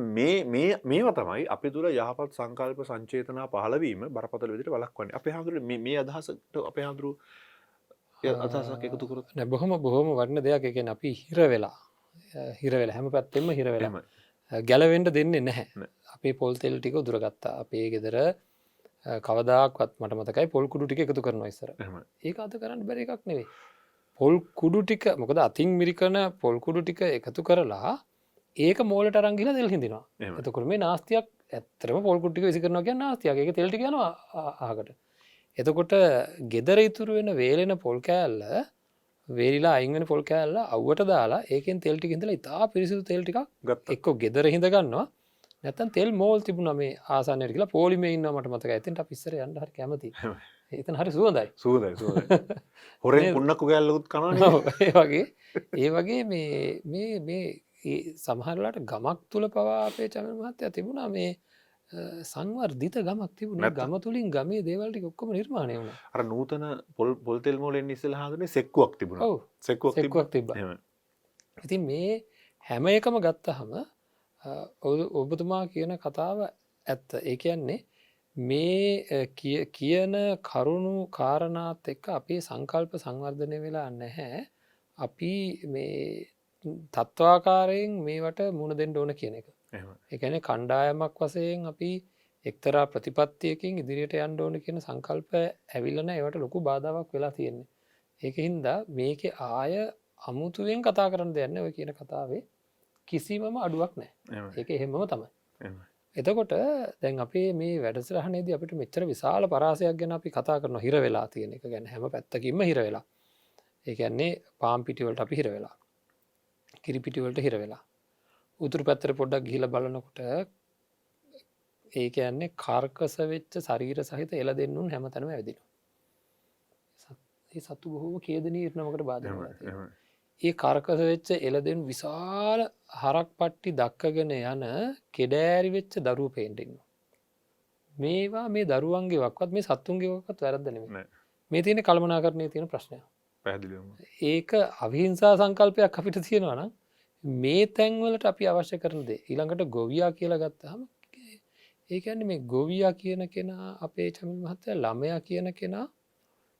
මේවා තමයි අපි තුල යහපත් සංකල්ප සංචේතනා පහළ වීම බරපතල විදිහට වළක්වන්නේ. අපේ හාමුදුරුවෝ මේ අදහසට අපේ හාමුදුරුවෝ අදහසක් එකතු කරොත් නෑ බොහොම වටින දෙයක්. ඒ කියන්නේ අපි හිර වෙලා හැම පැත්තෙම හිර වෙලා ගැලවෙන්න දෙන්නේ නැහැ. අපේ පොල් තෙල් ටික උදුරගත්තා. අපේ ගෙදර කවදාක්වත් මට මතකයි පොල් කුඩු ටික එකතු කරනවා ඉස්සර. ඒක අද කරන්න බැරි එකක් නෙවෙයි. පොල් කුඩු ටික මොකද අතින් මිරිකන පොල් කුඩු ටික එකතු කරලා ඒක මෝලට අරන් ගිහලා තෙල් හිඳිනවා. එතකොට මේ නාස්තියක් ඇත්තටම පොල් කුඩු ටික විසි කරනවා කියන්නේ නාස්තියක්. ඒක තෙල් ටික යනවා අහකට. එතකොට ගෙදර ඉතුරු වෙන වේලෙන පොල් කෑල්ල වේලිලා අයින් වෙන පොල් කෑල්ල අවුවට දාලා ඒකෙන් තෙල් ටික ඉඳලා ඉතා පිරිසිදු තෙල් ටිකක් එක්ක ගෙදර හිඳ ගන්නවා. නැත්තම් තෙල් මෝල් තිබුණා මේ ආසන්නයට කියලා පොලිමේ ඉන්නවා මට මතකයි. එතෙන්ට අපි ඉස්සර යන්න හරි කැමතියි. එතන හරි සුවඳයි. සුවඳයි. හොරෙන් කුන්නක්කු කෑල්ලකුත් කනවා. ඒ වගේ මේ සමහරලාට ගමක් තුල පවා අපේ චමල් මහත්තයා තිබුණා මේ සංවර්ධිත ගමක් තිබුණා. ගම තුලින් ගමේ දේවල් ටික ඔක්කොම නිර්මාණය වුණා. අර නූතන පොල් තෙල් මෝල් එන්න ඉස්සෙල්ලා හඳුනේ සෙක්කුවක් තිබුණා. ඔව්. සෙක්කුවක් තිබ්බා. ඉතින් මේ හැම එකම ගත්තහම ඔබතුමා කියන කතාව ඇත්ත. ඒ කියන්නේ මේ කියන කරුණු කාරණාත් එක්ක අපේ සංකල්ප සංවර්ධනය වෙලා නැහැ. අපි මේ තත්ත්වාකාරයෙන් මේවට මුණ දෙන්න ඕන කියන එක. ඒ කියන්නේ කණ්ඩායමක් වශයෙන් අපි එක්තරා ප්‍රතිපත්තියකින් ඉදිරියට යන්න ඕන කියන සංකල්ප ඇවිල්ලා නැහැ. ඒවට ලොකු බාධාවක් වෙලා තියෙන්නේ. ඒකින්ද මේකේ ආය අමුතුවෙන් කතා කරන්න දෙයක් නැහැ. ඔය කියන කතාවේ කිසිමම අඩුවක් නැහැ. ඒක එහෙමම තමයි. එතකොට දැන් අපේ මේ වැඩසටහනේදී අපිට මෙච්චර විශාල පරාසයක් ගැන අපි කතා කරනවා හිර වෙලා තියෙන එක ගැන හැම පැත්තකින්ම හිර වෙලා. ඒ කියන්නේ පාම් පිටි වලට අපි හිර වෙලා. කිරි පිටි වලට හිර වෙලා. උතුරු පැත්තට පොඩ්ඩක් ගිහිල්ලා බලනකොට ඒ කියන්නේ කාර්කස වෙච්ච ශරීර සහිත එළදෙන්නුන් හැමතැනම ඇවිදිනවා. ඒ සතු බොහෝම කේදනීය ඉරණමකට බාධා වෙලා තියෙනවා. ඒ කාර්කස වෙච්ච එළදෙන් විශාල හරක් පට්ටි දක්කගෙන යන කෙඩෑරි වෙච්ච දරුවෝ පේන්න ඉන්නවා. මේවා මේ දරුවන්ගේ වක්වත් මේ සත්තුන්ගේ වක්වත් වැරද්ද නෙමෙයි. මේ තියෙන කළමනාකරණයේ තියෙන ප්‍රශ්නයක්. පැහැදිලිවම. ඒක අවිහිංසා සංකල්පයක් අපිට තියෙනවා නම් මේ තැන්වලට අපි අවශ්‍ය කරන දේ ඊළඟට ගොවියා කියලා ගත්තාම ඒ කියන්නේ මේ ගොවියා කියන කෙනා අපේ චමිල් මහත්තයා ළමයා කියන කෙනා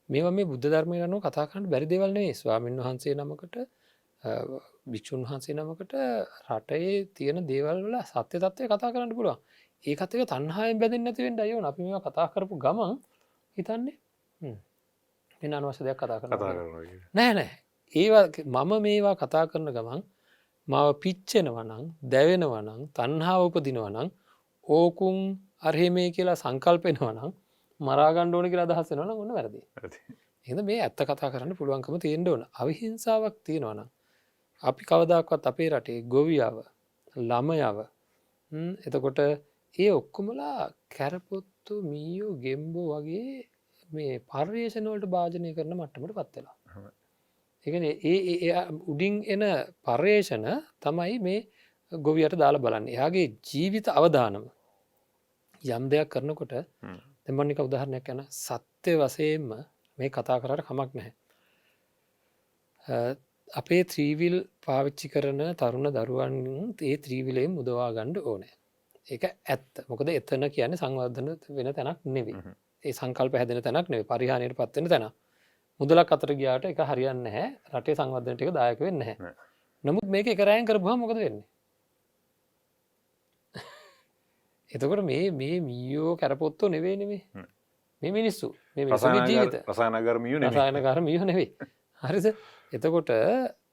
මේවා මේ බුද්ධ ධර්මය අනුව කතා කරන්න බැරි දේවල් නෙවෙයි. ස්වාමීන් වහන්සේ නමකට භික්ෂුන් වහන්සේ නමකට රටේ තියෙන දේවල් වල සත්‍ය తත්වය කතා කරන්න පුළුවන්. ඒකත් එක තණ්හාවෙන් බැඳෙන්නේ නැති වෙන්න අයියෝ. අපි මේවා කතා කරපු ගමන් හිතන්නේ වෙන අනවශ්‍ය දෙයක් කතා කරනවා. නෑ. මම මේවා කතා කරන ගමන් මාව පිච්චෙනවා නම්, දැවෙනවා නම්, තණ්හාව උපදිනවා නම්, ඕකුන් අරහෙ මේ කියලා සංකල්පෙනවා නම් මරා ගන්න ඕන කියලා අදහස් වෙනවා නම් ඔන්න වැරදි. එහෙනම් මේ ඇත්ත කතා කරන්න පුළුවන්කම තියෙන්න ඕන. අවිහිංසාවක් තියෙනවා නම් අපි කවදාකවත් අපේ රටේ ගොවියව, ළමයව එතකොට ඒ ඔක්කොමලා කැරපොත්තු, මීයෝ, ගෙම්බෝ වගේ මේ පර්යේෂණ වලට භාජනය කරන මට්ටමට පත් වෙලා. ඒ කියන්නේ ඒ උඩින් එන පර්යේෂණ තමයි මේ ගොවියට දාලා බලන්නේ. එයාගේ ජීවිත අවදානම යම් දෙයක් කරනකොට දැන් මම නික උදාහරණයක් කියන සත්‍ය වශයෙන්ම මේ කතා කරාට කමක් නැහැ. අපේ ත්‍රිවිල් පාවිච්චි කරන තරුණ දරුවන් ඒ ත්‍රිවිලයෙන් මුදවා ගන්න ඕනේ. ඒක ඇත්ත. මොකද එතන කියන්නේ සංවර්ධන වෙන තැනක් නෙවෙයි. ඒ සංකල්ප හැදෙන තැනක් නෙවෙයි. පරිහානියට පත් වෙන තැනක්. මුදලක් අතට ගියාට ඒක හරියන්නේ නැහැ. රටේ සංවර්ධනයට ඒක දායක වෙන්නේ නැහැ. නමුත් මේක එක රැයෙන් කරපුවම මොකද වෙන්නේ? එතකොට මේ මීයෝ කැරපොත්තෝ නෙවෙයි මේ මිනිස්සු. මේ මිනිස්සුගේ ජීවිත. රසායනගාර මීයෝ නෙවෙයි. රසායනගාර මීයෝ නෙවෙයි. හරිද? එතකොට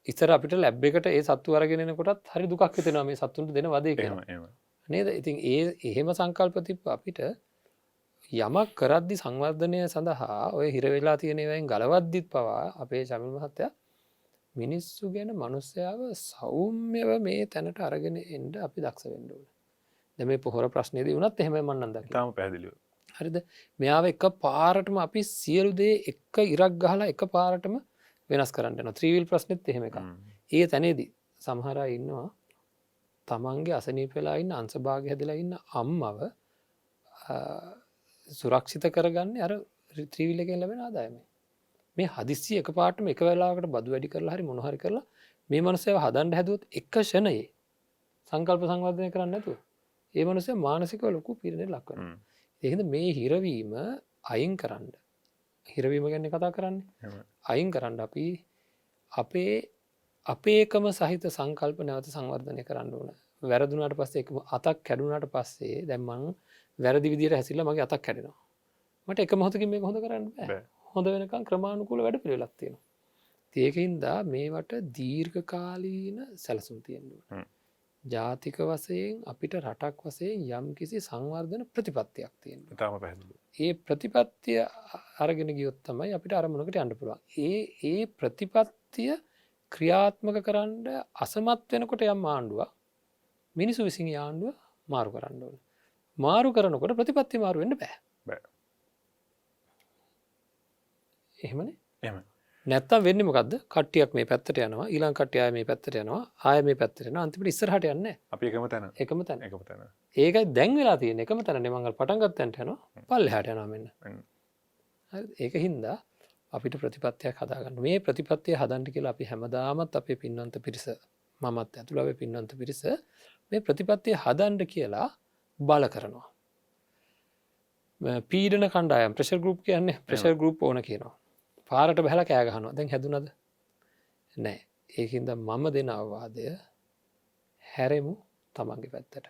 ඉතර අපිට ලැබ් එකට ඒ සත්තු අරගෙන එනකොටත් හරි දුකක් හිතෙනවා මේ සත්තුන්ට දෙන වදේ කියලා. නේද? ඉතින් එහෙම සංකල්ප තිබ්බ අපිට යමක් කරද්දි සංවර්ධනය සඳහා ඔය හිර වෙලා තියෙන ඒවායින් ගලවද්දිත් පවා අපේ චමිල් මහත්තයා මිනිස්සු ගැන මනුස්සයාව සෞම්‍යව මේ තැනට අරගෙන එන්න අපි දක්ෂ වෙන්න ඕනේ. දැන් මේ පොහොර ප්‍රශ්නේදී වුණත් එහෙමයි මම නම් දකින්නේ. තාම පැහැදිලිව. හරිද? මෙයාව එක පාරටම අපි සියලු දේ එක ඉරක් ගහලා එක පාරටම වෙනස් කරන්න යනවා. ත්‍රිවිල් ප්‍රශ්නෙත් එහෙම එකක්. ඒ තැනේදී සමහර අය ඉන්නවා තමන්ගේ අසනීප වෙලා ඉන්න අංශභාගය හැදලා ඉන්න අම්මව සුරක්ෂිත කරගන්නේ අර ත්‍රිවිල් එකෙන් ලැබෙන ආදායමයි. මේ හදිස්සිය එකපාරටම එක වෙලාවකට බදු වැඩි කරලා හරි මොන හරි කරලා මේ මනුස්සයව හදන්න හැදුවොත් එක ෂණයේ සංකල්ප සංවර්ධනය කරන්න නැතුව ඒ මනුස්සයා මානසිකව ලොකු පීඩනයකට ලක් වෙනවා. ඒ හින්දා මේ හිරවීම අයින් කරන්න. හිරවීම ගැන කතා කරන්නේ. අයින් කරන්න අපි අපේකම සහිත සංකල්ප නැවත සංවර්ධනය කරන්න ඕන. වැරදුනාට පස්සේ එකම අතක් කැඩුනාට පස්සේ දැන් මං වැරදි විදියට හැසිරලා මගේ අතක් කැඩෙනවා. මට එක මොහොතකින් මේක හොඳ කරන්න බෑ. හොඳ වෙනකන් ක්‍රමානුකූල වැඩ පිළිවෙලක් තියෙනවා. ඒකින්දා මේවට දීර්ඝකාලීන සැලසුම් තියෙන්න ඕන. ජාතික වශයෙන් අපිට රටක් වශයෙන් යම් කිසි සංවර්ධන ප්‍රතිපත්තියක් තියෙනවා. තාම පැහැදිලි. ඒ ප්‍රතිපත්තිය අරගෙන ගියොත් තමයි අපිට අරමුණකට යන්න පුළුවන්. ඒ ප්‍රතිපත්තිය ක්‍රියාත්මක කරන්න අසමත් වෙනකොට යම් ආණ්ඩුවක් මිනිසු විසින් ආණ්ඩුව මාරු කරන්න ඕන. මාරු කරනකොට ප්‍රතිපත්තිය මාරු වෙන්න බෑ. බෑ. එහෙමනේ. එහෙමයි. නැත්තම් වෙන්නේ මොකද්ද? කට්ටියක් මේ පැත්තට යනවා, ඊළඟ කට්ටිය ආය මේ පැත්තට යනවා, ආය මේ පැත්තට යනවා, අන්තිමට ඉස්සරහට යන්නේ නැහැ. අපි එකම තැන. එකම තැන. එකම තැන. ඒකයි දැන් වෙලා තියෙන්නේ. එකම තැනනේ මංගල් පටන් ගන්න තැනට යනවා, පල්ලෙහාට යනවා මෙන්න. හරිද? ඒකින්ද අපිට ප්‍රතිපත්තියක් හදාගන්න. මේ ප්‍රතිපත්තිය හදන්න කියලා අපි හැමදාමත් අපේ පින්වන්ත පිරිස මමත් ඇතුළු අපේ පින්වන්ත පිරිස මේ ප්‍රතිපත්තිය හදන්න කියලා බල කරනවා. පීඩන කණ්ඩායම් ප්‍රෙෂර් ගෲප් කියන්නේ ප්‍රෙෂර් ගෲප් ඕන කියනවා. පාරට බහලා කෑ ගහනවා. දැන් හැදුනද? නෑ. ඒකින්ද මම දෙන අවවාදය හැරෙමු තමන්ගේ පැත්තට.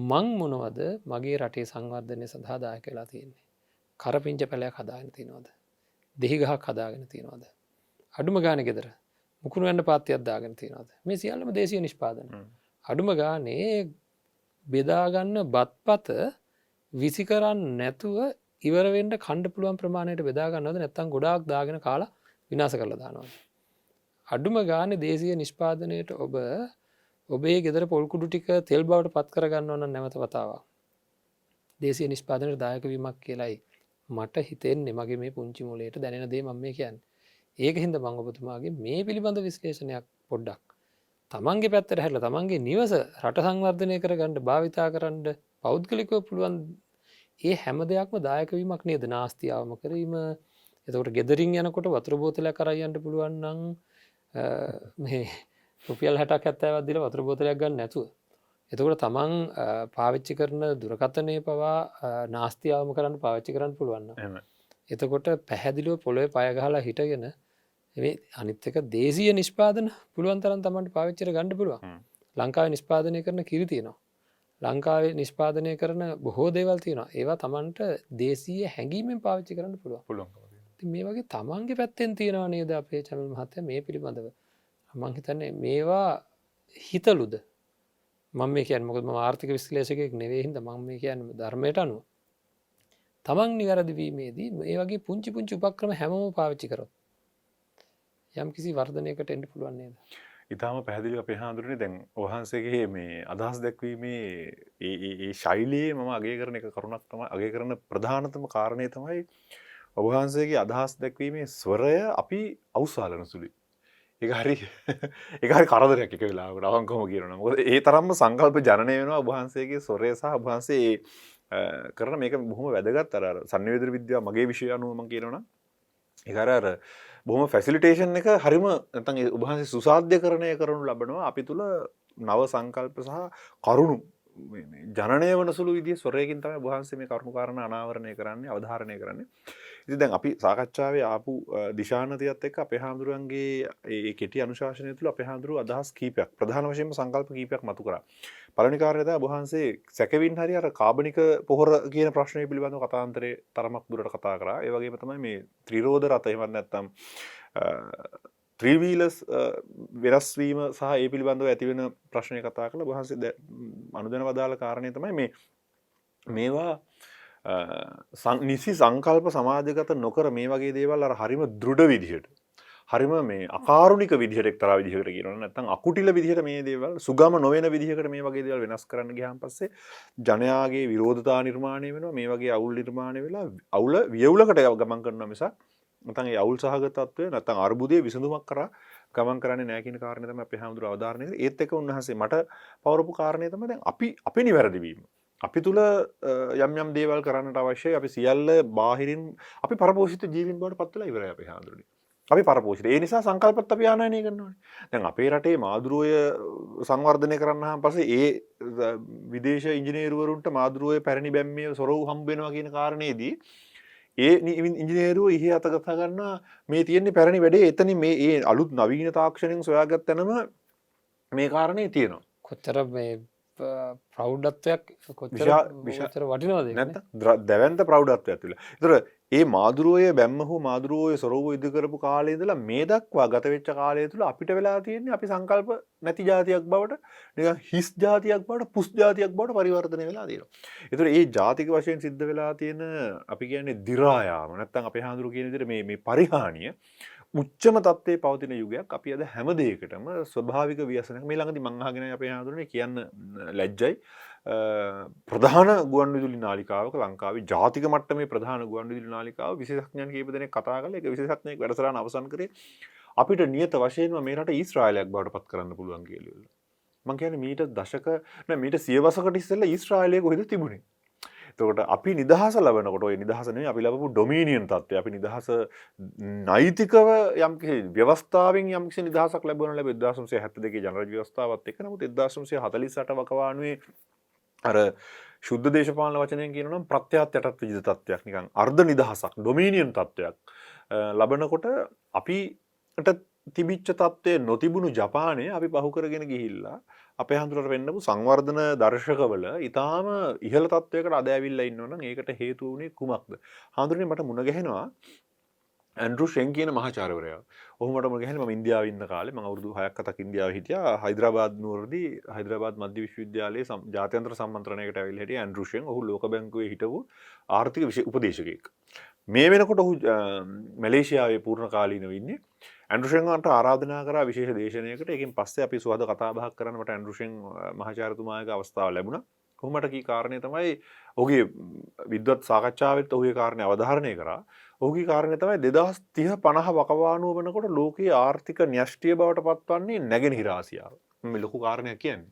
මං මොනවද මගේ රටේ සංවර්ධනය සඳහා දායක වෙලා තියෙන්නේ? කරපිංච පැලයක් හදාගෙන තියෙනවද? දෙහි ගහක් හදාගෙන තියෙනවද? අඩුම ගානේ ගෙදර මුකුණු වෙන්න පාත්තියක් දාගෙන තියෙනවද? මේ සියල්ලම දේශීය නිෂ්පාදන. අඩුම ගානේ බෙදා ගන්න බත්පත විසි කරන්නේ නැතුව ඉවර වෙන්න කන්න පුළුවන් ප්‍රමාණයට බෙදා ගන්නවද නැත්නම් ගොඩාක් දාගෙන කාලා විනාශ කරලා දානවද? අඩුම ගානේ දේශීය නිෂ්පාදනයේට ඔබේ ගෙදර පොල් කුඩු ටික තෙල් බවට පත් කර ගන්නව නම් නැවත වතාවක් දේශීය නිෂ්පාදනයට දායක වීමක් කියලායි මට හිතෙන්නේ. මගේ මේ පුංචි මොලේට දැනෙන දේ මම මේ කියන්නේ. ඒකින්ද මම ඔබතුමාගේ මේ පිළිබඳ විශ්ලේෂණයක් පොඩ්ඩක් තමන්ගේ පැත්තට හැරලා තමන්ගේ නිවස රට සංවර්ධනය කරගන්න භාවිතා කරන්න පෞද්ගලිකව පුළුවන් ඒ හැම දෙයක්ම දායක වීමක් නේද? නාස්තියාවම කිරීම. එතකොට ගෙදරින් යනකොට වතුර බෝතලයක් අරන් යන්න පුළුවන් නම් මේ රුපියල් 60ක් 70ක් දීලා වතුර බෝතලයක් ගන්න නැතුව. එතකොට තමන් පාවිච්චි කරන දුරකථනයේ පවා නාස්තියාවම කරන්න පාවිච්චි කරන්න පුළුවන් නම්. එතකොට පැහැදිලිව පොළොවේ පය ගහලා හිටගෙන මේ අනිත් එක දේශීය නිෂ්පාදන පුළුවන් තරම් තමන්ට පාවිච්චි කර ගන්න පුළුවන්. ලංකාවේ නිෂ්පාදනය කරන කිරි තියෙනවා. ලංකාවේ නිෂ්පාදනය කරන බොහෝ දේවල් තියෙනවා. ඒවා තමන්ට දේශීය හැඟීමෙන් පාවිච්චි කරන්න පුළුවන්. ඉතින් මේ වගේ තමන්ගේ පැත්තෙන් තියනවා නේද අපේ චැනල් මහත්තයා මේ පිළිබඳව. මම හිතන්නේ මේවා හිතලුද? මම මේ කියන්නේ මොකද මම ආර්ථික විශ්ලේෂකයෙක් නෙවෙයි හින්දා මම මේ කියන්නේ ධර්මයට අනුව. තමන් නිවැරදි වීමේදී මේ වගේ පුංචි පුංචි උපක්‍රම හැමෝම පාවිච්චි කරොත් යම් කිසි වර්ධනයකට එන්න පුළුවන් නේද? ඉතාම පැහැදිලි අපේ හාමුදුරනේ දැන් වහන්සේගේ මේ අදහස් දැක්වීමේ ඒ ශෛලියේ මම අගය කරන එක කරුණක් තමයි අගය කරන ප්‍රධානතම කාරණේ තමයි ඔබ වහන්සේගේ අදහස් දැක්වීමේ ස්වරය අපි අවසාලන සුළුයි. ඒක හරි කරදරයක් එක වෙලාවකට අවංකවම කියනවා. මොකද ඒ තරම්ම සංකල්ප ජනනය වෙනවා ඔබ වහන්සේගේ ස්වරය සහ ඔබ වහන්සේ කරන මේක බොහොම වැදගත් අර සංනිවේදන විද්‍යාව මගේ විෂය අනුව මම කියනවනම් ඒක අර බොහොම ෆැසිලිටේෂන් එක හරිම නැත්නම් ඔබ වහන්සේ සුසාධ්‍යකරණය කරනු ලබනවා අපි තුල නව සංකල්ප සහ කරුණු ජනනය වන සුළු විදිහේ ස්වරයකින් තමයි ඔබ වහන්සේ මේ කරුණු කාරණා අනාවරණය කරන්නේ අවධාරණය කරන්නේ. ඉතින් දැන් අපි සාකච්ඡාවේ ආපු දිශානතියත් එක්ක අපේ හාමුදුරන්ගේ ඒ කෙටි අනුශාසනය තුළ අපේ හාමුදුරුව අදහස් කීපයක් ප්‍රධාන වශයෙන්ම සංකල්ප කීපයක් මතු කරා. පළවෙනි කාරණය තමයි ඔබ වහන්සේ සැකවින් හරි අර කාබනික පොහොර කියන ප්‍රශ්නය පිළිබඳව කතාන්තරේ තරමක් දුරට කතා කරා. ඒ වගේම තමයි මේ ත්‍රිරෝධ රථ එහෙම නැත්නම් ත්‍රී වීලර්ස් වෙනස් වීම සහ ඒ පිළිබඳව ඇතිවෙන ප්‍රශ්නය කතා කළා. ඔබ වහන්සේ අනුදැන වදාළ කාරණය තමයි මේවා නිසි සංකල්ප සමාජගත නොකර මේ වගේ දේවල් අර හරිම දෘඩ විදිහට හරිම මේ අකාරුණික විදිහට එක්තරා විදිහකට කියනවා නැත්නම් අකුටිල විදිහට මේ දේවල් සුගම නොවන විදිහකට මේ වගේ දේවල් වෙනස් කරන්න ගියාන් පස්සේ ජනයාගේ විරෝධතා නිර්මාණය වෙනවා මේ වගේ අවුල් නිර්මාණය වෙලා අවුල වියවුලකට ගමන් කරනවා මිසක් නැත්නම් ඒ අවුල් සහගත තත්ත්වය නැත්නම් අර්බුදයේ විසඳුමක් කරා ගමන් කරන්නේ නැහැ කියන කාරණේ තමයි අපේ හැමදෙර අවධාරණය කරේ. ඒත් එක උන්වහන්සේ මට පවරපු කාරණේ තමයි දැන් අපි නිවැරදි වීම. අපි තුල යම් දේවල් කරන්නට අවශ්‍යයි. අපි සියල්ල බාහිරින් අපි පරපෝෂිත ජීවීන් බවට පත් වෙලා ඉවරයි අපේ හැමදෙරනේ. අපි පරපෝෂිත. ඒ නිසා සංකල්පත් අපි ආනයනය කරනවානේ. දැන් අපේ රටේ මාධුරෝය සංවර්ධනය කරන්නාන් පස්සේ ඒ විදේශ ඉංජිනේරුවරුන්ට මාධුරෝය පැරණි බැම්මේ සොරවු හම්බ වෙනවා කියන කාරණේදී ඒ ඉංජිනේරුවෝ ඉහි අතගත ගන්නවා මේ තියෙන්නේ පැරණි වැඩේ එතනින් මේ ඒ අලුත් නවීන තාක්ෂණයෙන් සොයාගත් තැනම මේ කාරණේ තියෙනවා. කොච්චර මේ ප්‍රෞඩත්වයක් කොච්චර කොච්චර වටිනවද නැත්නම් දැවැන්ත ප්‍රෞඩත්වයක් තුළ. ඒතර ඒ මාදුරුවේ බැම්ම හෝ මාදුරුවේ සොරව ඉදි කරපු කාලේ ඉඳලා මේ දක්වා ගත වෙච්ච කාලය තුළ අපිට වෙලා තියෙන්නේ අපි සංකල්ප නැති જાතියක් බවට නිකන් හිස් જાතියක් බවට පුස් જાතියක් බවට පරිවර්තනය වෙලා තියෙනවා. ඒතර ඒ જાතික වශයෙන් සිද්ධ වෙලා තියෙන අපි කියන්නේ දි รา යාම නැත්නම් අපේ හාඳුරු කියන විදිහට මේ පරිහානිය උච්චම තත්ත්වයේ පවතින යුගයක්. අපි අද හැම දෙයකටම ස්වභාවික ව්‍යසනයක් මේ ළඟදී මං අහගෙන අපේ හාඳුරුනේ කියන්න ලැජ්ජයි. ප්‍රධාන ගුවන්විදුලි නාලිකාවක ලංකාවේ ජාතික මට්ටමේ ප්‍රධාන ගුවන්විදුලි නාලිකාව විශේෂඥයන් කීප දෙනෙක් කතා කරලා ඒක විශේෂඥයෙක් වැඩසටහන අවසන් කරේ අපිට නියත වශයෙන්ම මේ රට ඊශ්‍රායලයක් බවට පත් කරන්න පුළුවන් කියලා. මං කියන්නේ මීට දශක නෑ මීට සියවසකට ඉස්සෙල්ලා ඊශ්‍රායලයේ කොහෙද තිබුණේ. එතකොට අපි නිදහස ලබනකොට ඔය නිදහස නෙමෙයි අපි ලබපු ඩොමිනියන් තත්ත්වය. අපි නිදහස නෛතිකව යම්කිසි ව්‍යවස්ථාවෙන් යම්කිසි නිදහසක් ලැබුණා 1972 ජනරාජ්‍ය ව්‍යවස්ථාවත් එක්ක. නමුත් 1948 වකවානුවේ අර ශුද්ධ දේශපාලන වචනයෙන් කියනවා නම් ප්‍රත්‍යත් යටත් විජිත තත්ත්වයක් නිකන් අර්ධ නිදහසක් ඩොමිනියන් තත්ත්වයක් ලබනකොට අපිට තිබිච්ච තත්ත්වයේ නොතිබුණු ජපානයේ අපි පහු කරගෙන ගිහිල්ලා අපේ හඳුනට වෙන්නපු සංවර්ධන දර්ශකවල ඊටාම ඉහළ තත්වයකට අද ඇවිල්ලා ඉන්නවනම් ඒකට හේතු වුණේ කුමක්ද? හඳුනන්නේ මට මුණ ගැහෙනවා ඇන්ඩ්‍රු ෂෙන් කියන මහාචාර්යවරයා. ඔහු මට මුණ ගැහෙන්නේ මම ඉන්දියාවේ ඉන්න කාලේ මම අවුරුදු 6ක් 7ක් ඉන්දියාවේ හිටියා. හයිදරාබාද් නුවරදී හයිදරාබාද් මධ්‍ය විශ්වවිද්‍යාලයේ ජාත්‍යන්තර සම්මන්ත්‍රණයකට ඇවිල්ලා හිටියා ඇන්ඩ්‍රු ෂෙන්. ඔහු ලෝක බැංකුවේ හිටපු ආර්ථික උපදේශකයෙක්. මේ වෙනකොට ඔහු මැලේසියාවේ පූර්ණ කාලීනව ඉන්නේ. ඇන්ඩ්‍රු ෂෙන්ට ආරාධනා කරා විශේෂ දේශනයකට. ඒකෙන් පස්සේ අපි සුවද කතා බහක් කරන්න මට ඇන්ඩ්‍රු ෂෙන් මහාචාර්යතුමාගේ අවස්ථාව ලැබුණා. කොහොමද කී කාරණේ තමයි ඔහුගේ විද්වත් සාකච්ඡාවෙත් ඔහුගේ කාරණේ අවධාරණය කරා. ඔහුගේ කාරණේ තමයි 2030 50 වකවානුව වෙනකොට ලෝකීය ආර්ථික න්‍යෂ්ටිය බවට පත්වන්නේ නැගෙනහිර ආසියාව. මේ ලොකු කාරණයක් කියන්නේ.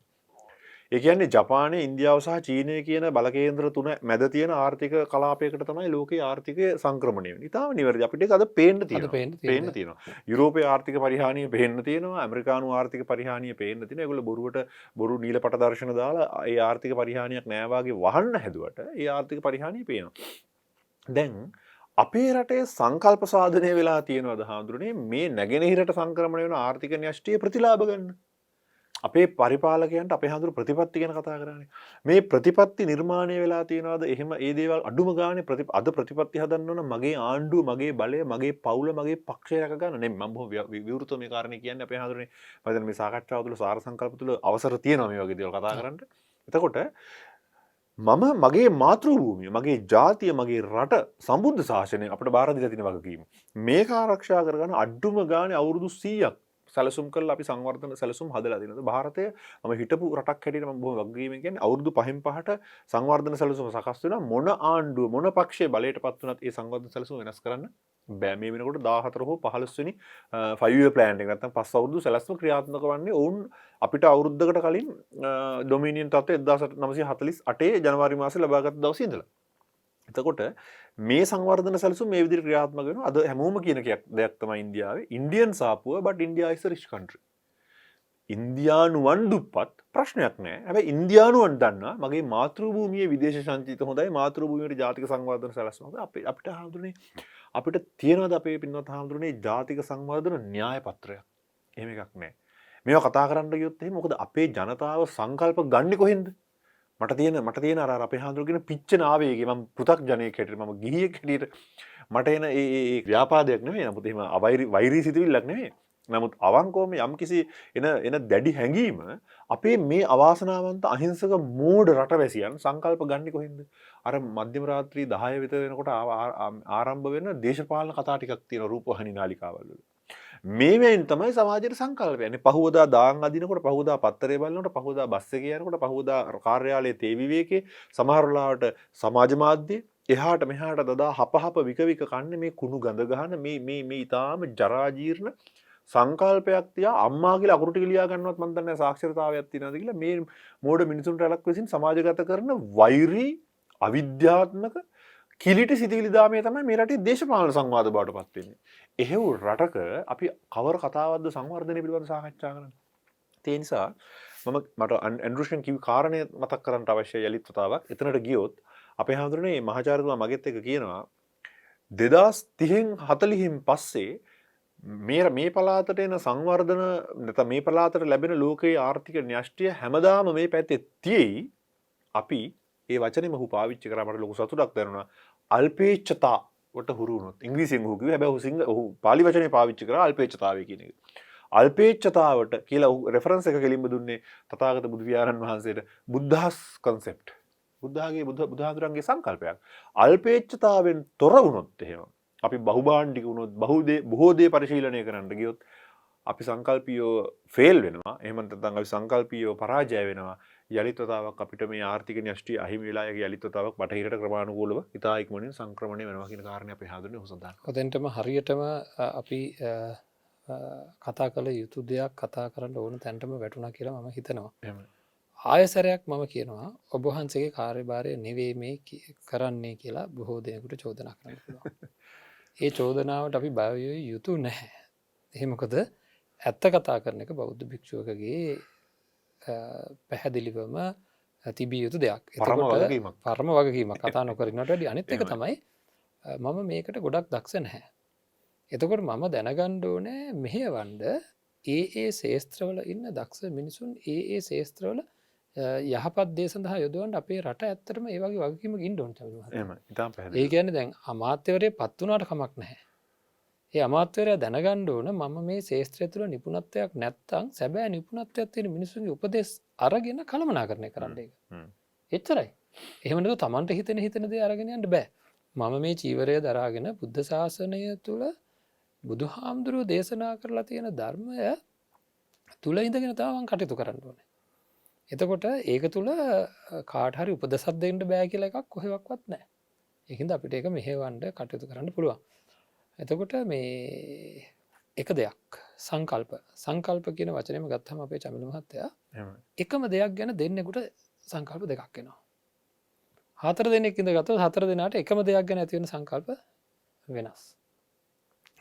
ඒ කියන්නේ ජපානය, ඉන්දියාව සහ චීනය කියන බල කේන්ද්‍ර තුන මැද තියෙන ආර්ථික කලාපයකට තමයි ලෝකයේ ආර්ථිකය සංක්‍රමණය වෙන්නේ. ඉතාලම නිවැරදි. අපිට ඒක අද පේන්න තියෙනවා. යුරෝපයේ ආර්ථික පරිහානිය පේන්න තියෙනවා. ඇමරිකානු ආර්ථික පරිහානිය පේන්න තියෙනවා. ඒගොල්ලෝ බොරු නීලපට දර්ශන දාලා ඒ ආර්ථික පරිහානියක් නෑ වාගේ වහන්න හැදුවට ඒ ආර්ථික පරිහානිය පේනවා. දැන් අපේ රටේ සංකල්ප සාධනය වෙලා තියෙනවද හාමුදුරනේ මේ නැගෙනහිරට සංක්‍රමණය වෙන ආර්ථික න්‍යෂ්ටිය ප්‍රතිලාභ ගන්න? අපේ පරිපාලකයන්ට අපේ හඳුරු ප්‍රතිපත්ති ගැන කතා කරන්නේ. මේ ප්‍රතිපත්ති නිර්මාණය වෙලා තියෙනවද? එහෙම ඒ දේවල් අඩුම ගානේ අද ප්‍රතිපත්ති හදන්න ඕන මගේ ආණ්ඩුව, මගේ බලය, මගේ පවුල, මගේ පක්ෂය රැක ගන්න. නෙමෙයි මම බොහොම විවෘතව මේ කාරණේ කියන්නේ අපේ හඳුරන්නේ. මම දැන් මේ සාකච්ඡාව තුළ සාර සංකල්ප තුළ අවසර තියෙනවා මේ වගේ දේවල් කතා කරන්න. එතකොට මම මගේ මාතෘ භූමිය, මගේ ජාතිය, මගේ රට සම්බුද්ධ ශාසනය අපිට බාර දීලා තියෙන වගකීම. මේක ආරක්ෂා කරගන්න අඩුම ගානේ අවුරුදු 100ක් සැලසුම් කරලා අපි සංවර්ධන සැලසුම් හදලා තියෙනවා. ಭಾರತය මම හිටපු රටක් හැටියට මම බොහොම වගකීමෙන් කියන්නේ අවුරුදු 5න් 5ට සංවර්ධන සැලසුම සකස් වෙනවා. මොන ආණ්ඩුව මොන පක්ෂයේ බලයටපත් වුණත් ඒ සංවර්ධන සැලසුම වෙනස් කරන්න බෑ. මේ වෙනකොට 14 හෝ 15 වෙනි 5 year plan එක නැත්නම් 5 අවුරුදු සැලසුම ක්‍රියාත්මක වන්නේ ඔවුන් අපිට අවුරුද්දකට කලින් ඩොමිනියන් තත්ත්වය 1948 ජනවාරි මාසේ ලබාගත් දවසේ ඉඳලා. එතකොට මේ සංවර්ධන සැලසුම් මේ විදිහට ක්‍රියාත්මක වෙනවා. අද හැමෝම කියන දෙයක් තමයි ඉන්දියාවේ ඉන්දියන් සාපුව but India is a rich country. ඉන්දියානුවන් දුප්පත් ප්‍රශ්නයක් නෑ. හැබැයි ඉන්දියානුවන් දන්නා මගේ මාතෘ භූමියේ විදේශ සංචිත හොඳයි, මාතෘ භූමියේ ජාතික සංවර්ධන සැලසුම හොඳයි. අපිට හඳුනේ අපිට තියනවාද අපේ පින්වත් හඳුනේ ජාතික සංවර්ධන න්‍යාය පත්‍රයක්. එහෙම එකක් නෑ. මේවා කතා කරන්න ගියොත් එහෙම මොකද අපේ ජනතාව සංකල්ප ගන්නෙ කොහෙන්ද? මට තියෙන අර අපේ හාමුදුරුවෝ කියන පිච්චෙන ආවේගය මම පු탁 ජනයෙක් හැටියට මම ගිහියෙක් හැටියට මට එන ඒ ව්‍යාපාදයක් නෙමෙයි. නමුත් එහෙම වෛරී සිතුවිල්ලක් නෙමෙයි. නමුත් අවංකවම යම්කිසි එන දැඩි හැඟීම අපේ මේ අවාසනාවන්ත අහිංසක මෝඩ රටවැසියන් සංකල්ප ගන්නෙ කොහෙන්ද? අර මධ්‍යම රාත්‍රී 10 විතර වෙනකොට ආරම්භ වෙන දේශපාලන කතා ටිකක් තියෙන රූපවාහිනී නාලිකාවල් වල. මේවෙන් තමයි සමාජයේ සංකල්ප යන්නේ. පහුවදා දාන් අදිනකොට, පහුවදා පත්තරේ බලනකොට, පහුවදා බස් එකේ යනකොට, පහුවදා කාර්යාලයේ තේ විවේකේ, සමහර වෙලාවට සමාජ මාධ්‍ය එහාට මෙහාට දදා හපහප වික කන්නේ මේ කුණු ගඳ ගහන මේ ඊටාම ජරා ජීර්ණ සංකල්පයක් තියා අම්මා කියලා අකුරු ටික ලියා ගන්නවත් මම දන්නේ නැහැ සාක්ෂරතාවයක් තියනවාද කියලා මේ මෝඩ මිනිසුන්ට රැලක් විසින් සමාජගත කරන වෛරී අවිද්‍යාත්මක කිලිටි සිතිවිලි දාමේ තමයි මේ රටේ දේශපාලන සංවාද බවට පත් වෙන්නේ. එහෙව් රටක අපි කවර කතාවක්ද සංවර්ධනය පිළිබඳව සාකච්ඡා කරන්නේ. ඒ නිසා මට ඇන්ඩ්‍රු ෂෙන් කිව් කාරණේ මතක් කරන්න අවශ්‍යයි යලිත් වතාවක්. එතනට ගියොත් අපේ හඳුරන්නේ මහාචාර්යතුමා මගෙත් එක කියනවා 2030න් 40න් පස්සේ මේ පළාතට එන සංවර්ධන නැත්නම් මේ පළාතට ලැබෙන ලෝකයේ ආර්ථික න්‍යෂ්ටිය හැමදාම මේ පැත්තේ තියෙයි. අපි ඒ වචනේම හු පාවිච්චි කරා මට ලොකු සතුටක් දැනුණා. අල්පේච්ඡතාවට හුරු වුණොත්. ඉංග්‍රීසියෙන් හු කිව්වේ හැබැයි ඔහු පාලි වචනේ පාවිච්චි කරා අල්පේච්ඡතාවය කියන එක. අල්පේච්ඡතාවට කියලා ඔහු රෙෆරන්ස් එක කෙලින්ම දුන්නේ තථාගත බුදු පියාණන් වහන්සේට බුද්ධහස් concept. බුදුහාඳුරන්ගේ සංකල්පයක්. අල්පේච්ඡතාවෙන් තොර වුණොත් එහෙම අපි බහුභාණ්ඩික වුණොත් බොහෝ දේ පරිශීලනය කරන්න ගියොත් අපි සංකල්පීයෝ ෆේල් වෙනවා. එහෙම නැත්නම් අපි සංකල්පීයෝ පරාජය වෙනවා. යලිතතාවක් අපිට මේ ආර්ථික න්‍යෂ්ටි අහිමි වෙලා යගේ යලිතතාවක් බටහිරට ක්‍රමානුකූලව ඉතා ඉක්මනින් සංක්‍රමණය වෙනවා කියන කාරණේ අපි හඳුන්නේ හොසඳන්. ඔතෙන්ටම හරියටම අපි කතා කළ යුතු දෙයක් කතා කරන්න ඕන තැනටම වැටුණා කියලා මම හිතනවා. එහෙමයි. ආයසරයක් මම කියනවා ඔබ වහන්සේගේ කාර්යභාරය නෙවෙයි මේ කරන්නේ කියලා බොහෝ දෙනෙකුට චෝදනා කරන්න පුළුවන්. ඒ චෝදනාවට අපි බය යුතු නැහැ. එහෙම මොකද ඇත්ත කතා කරන එක බෞද්ධ භික්ෂුවකගේ පැහැදිලිවම තිබිය යුතු දෙයක්. පරම වගකීමක් කතා නොකරනට වැඩි අනිත් එක තමයි මම මේකට ගොඩක් දක්ෂ නැහැ. එතකොට මම දැනගන්න ඕනේ මෙහෙවන්න ඒ ශේස්ත්‍රවල ඉන්න දක්ෂ මිනිසුන් ඒ ශේස්ත්‍රවල යහපත් දේ සඳහා යොදවන්න අපේ රට ඇත්තටම ඒ වගේ වගකීමක් ඉන්න ඕන තමයි. එහෙමයි. ඉතාලම පැහැදිලි. ඒ කියන්නේ දැන් අමාත්‍යවරයෙක් පත් වුණාට කමක් නැහැ. ඒ අමාත්‍යවරයා දැනගන්න ඕන මම මේ ශේස්ත්‍රය තුළ නිපුණත්වයක් නැත්තම් සැබෑ නිපුණත්වයක් තියෙන මිනිසුන්ගේ උපදෙස් අරගෙන කළමනාකරණය කරන්න ඒක. එච්චරයි. එහෙම නැත්නම් Tamanට හිතෙන දේ අරගෙන යන්න බෑ. මම මේ චීවරය දරාගෙන බුද්ධ ශාසනය තුළ බුදුහාමුදුරුවෝ දේශනා කරලා තියෙන ධර්මය තුල ඉඳගෙන තමයි මම කටයුතු කරන්න ඕනේ. එතකොට ඒක තුල කාට හරි උපදෙසක් දෙන්න බෑ කියලා එකක් කොහෙවත් නැහැ. ඒකින්ද අපිට ඒක මෙහෙවන්න කටයුතු කරන්න පුළුවන්. එතකොට මේ එක දෙයක් සංකල්ප කියන වචනයම ගත්තම අපේ චමිල මහත්තයා එකම දෙයක් ගැන දෙන්නෙකුට සංකල්ප දෙකක් එනවා. 4 දෙනෙක් ඉඳගත්තොත් 4 දෙනාට එකම දෙයක් ගැන ඇති වෙන සංකල්ප වෙනස්.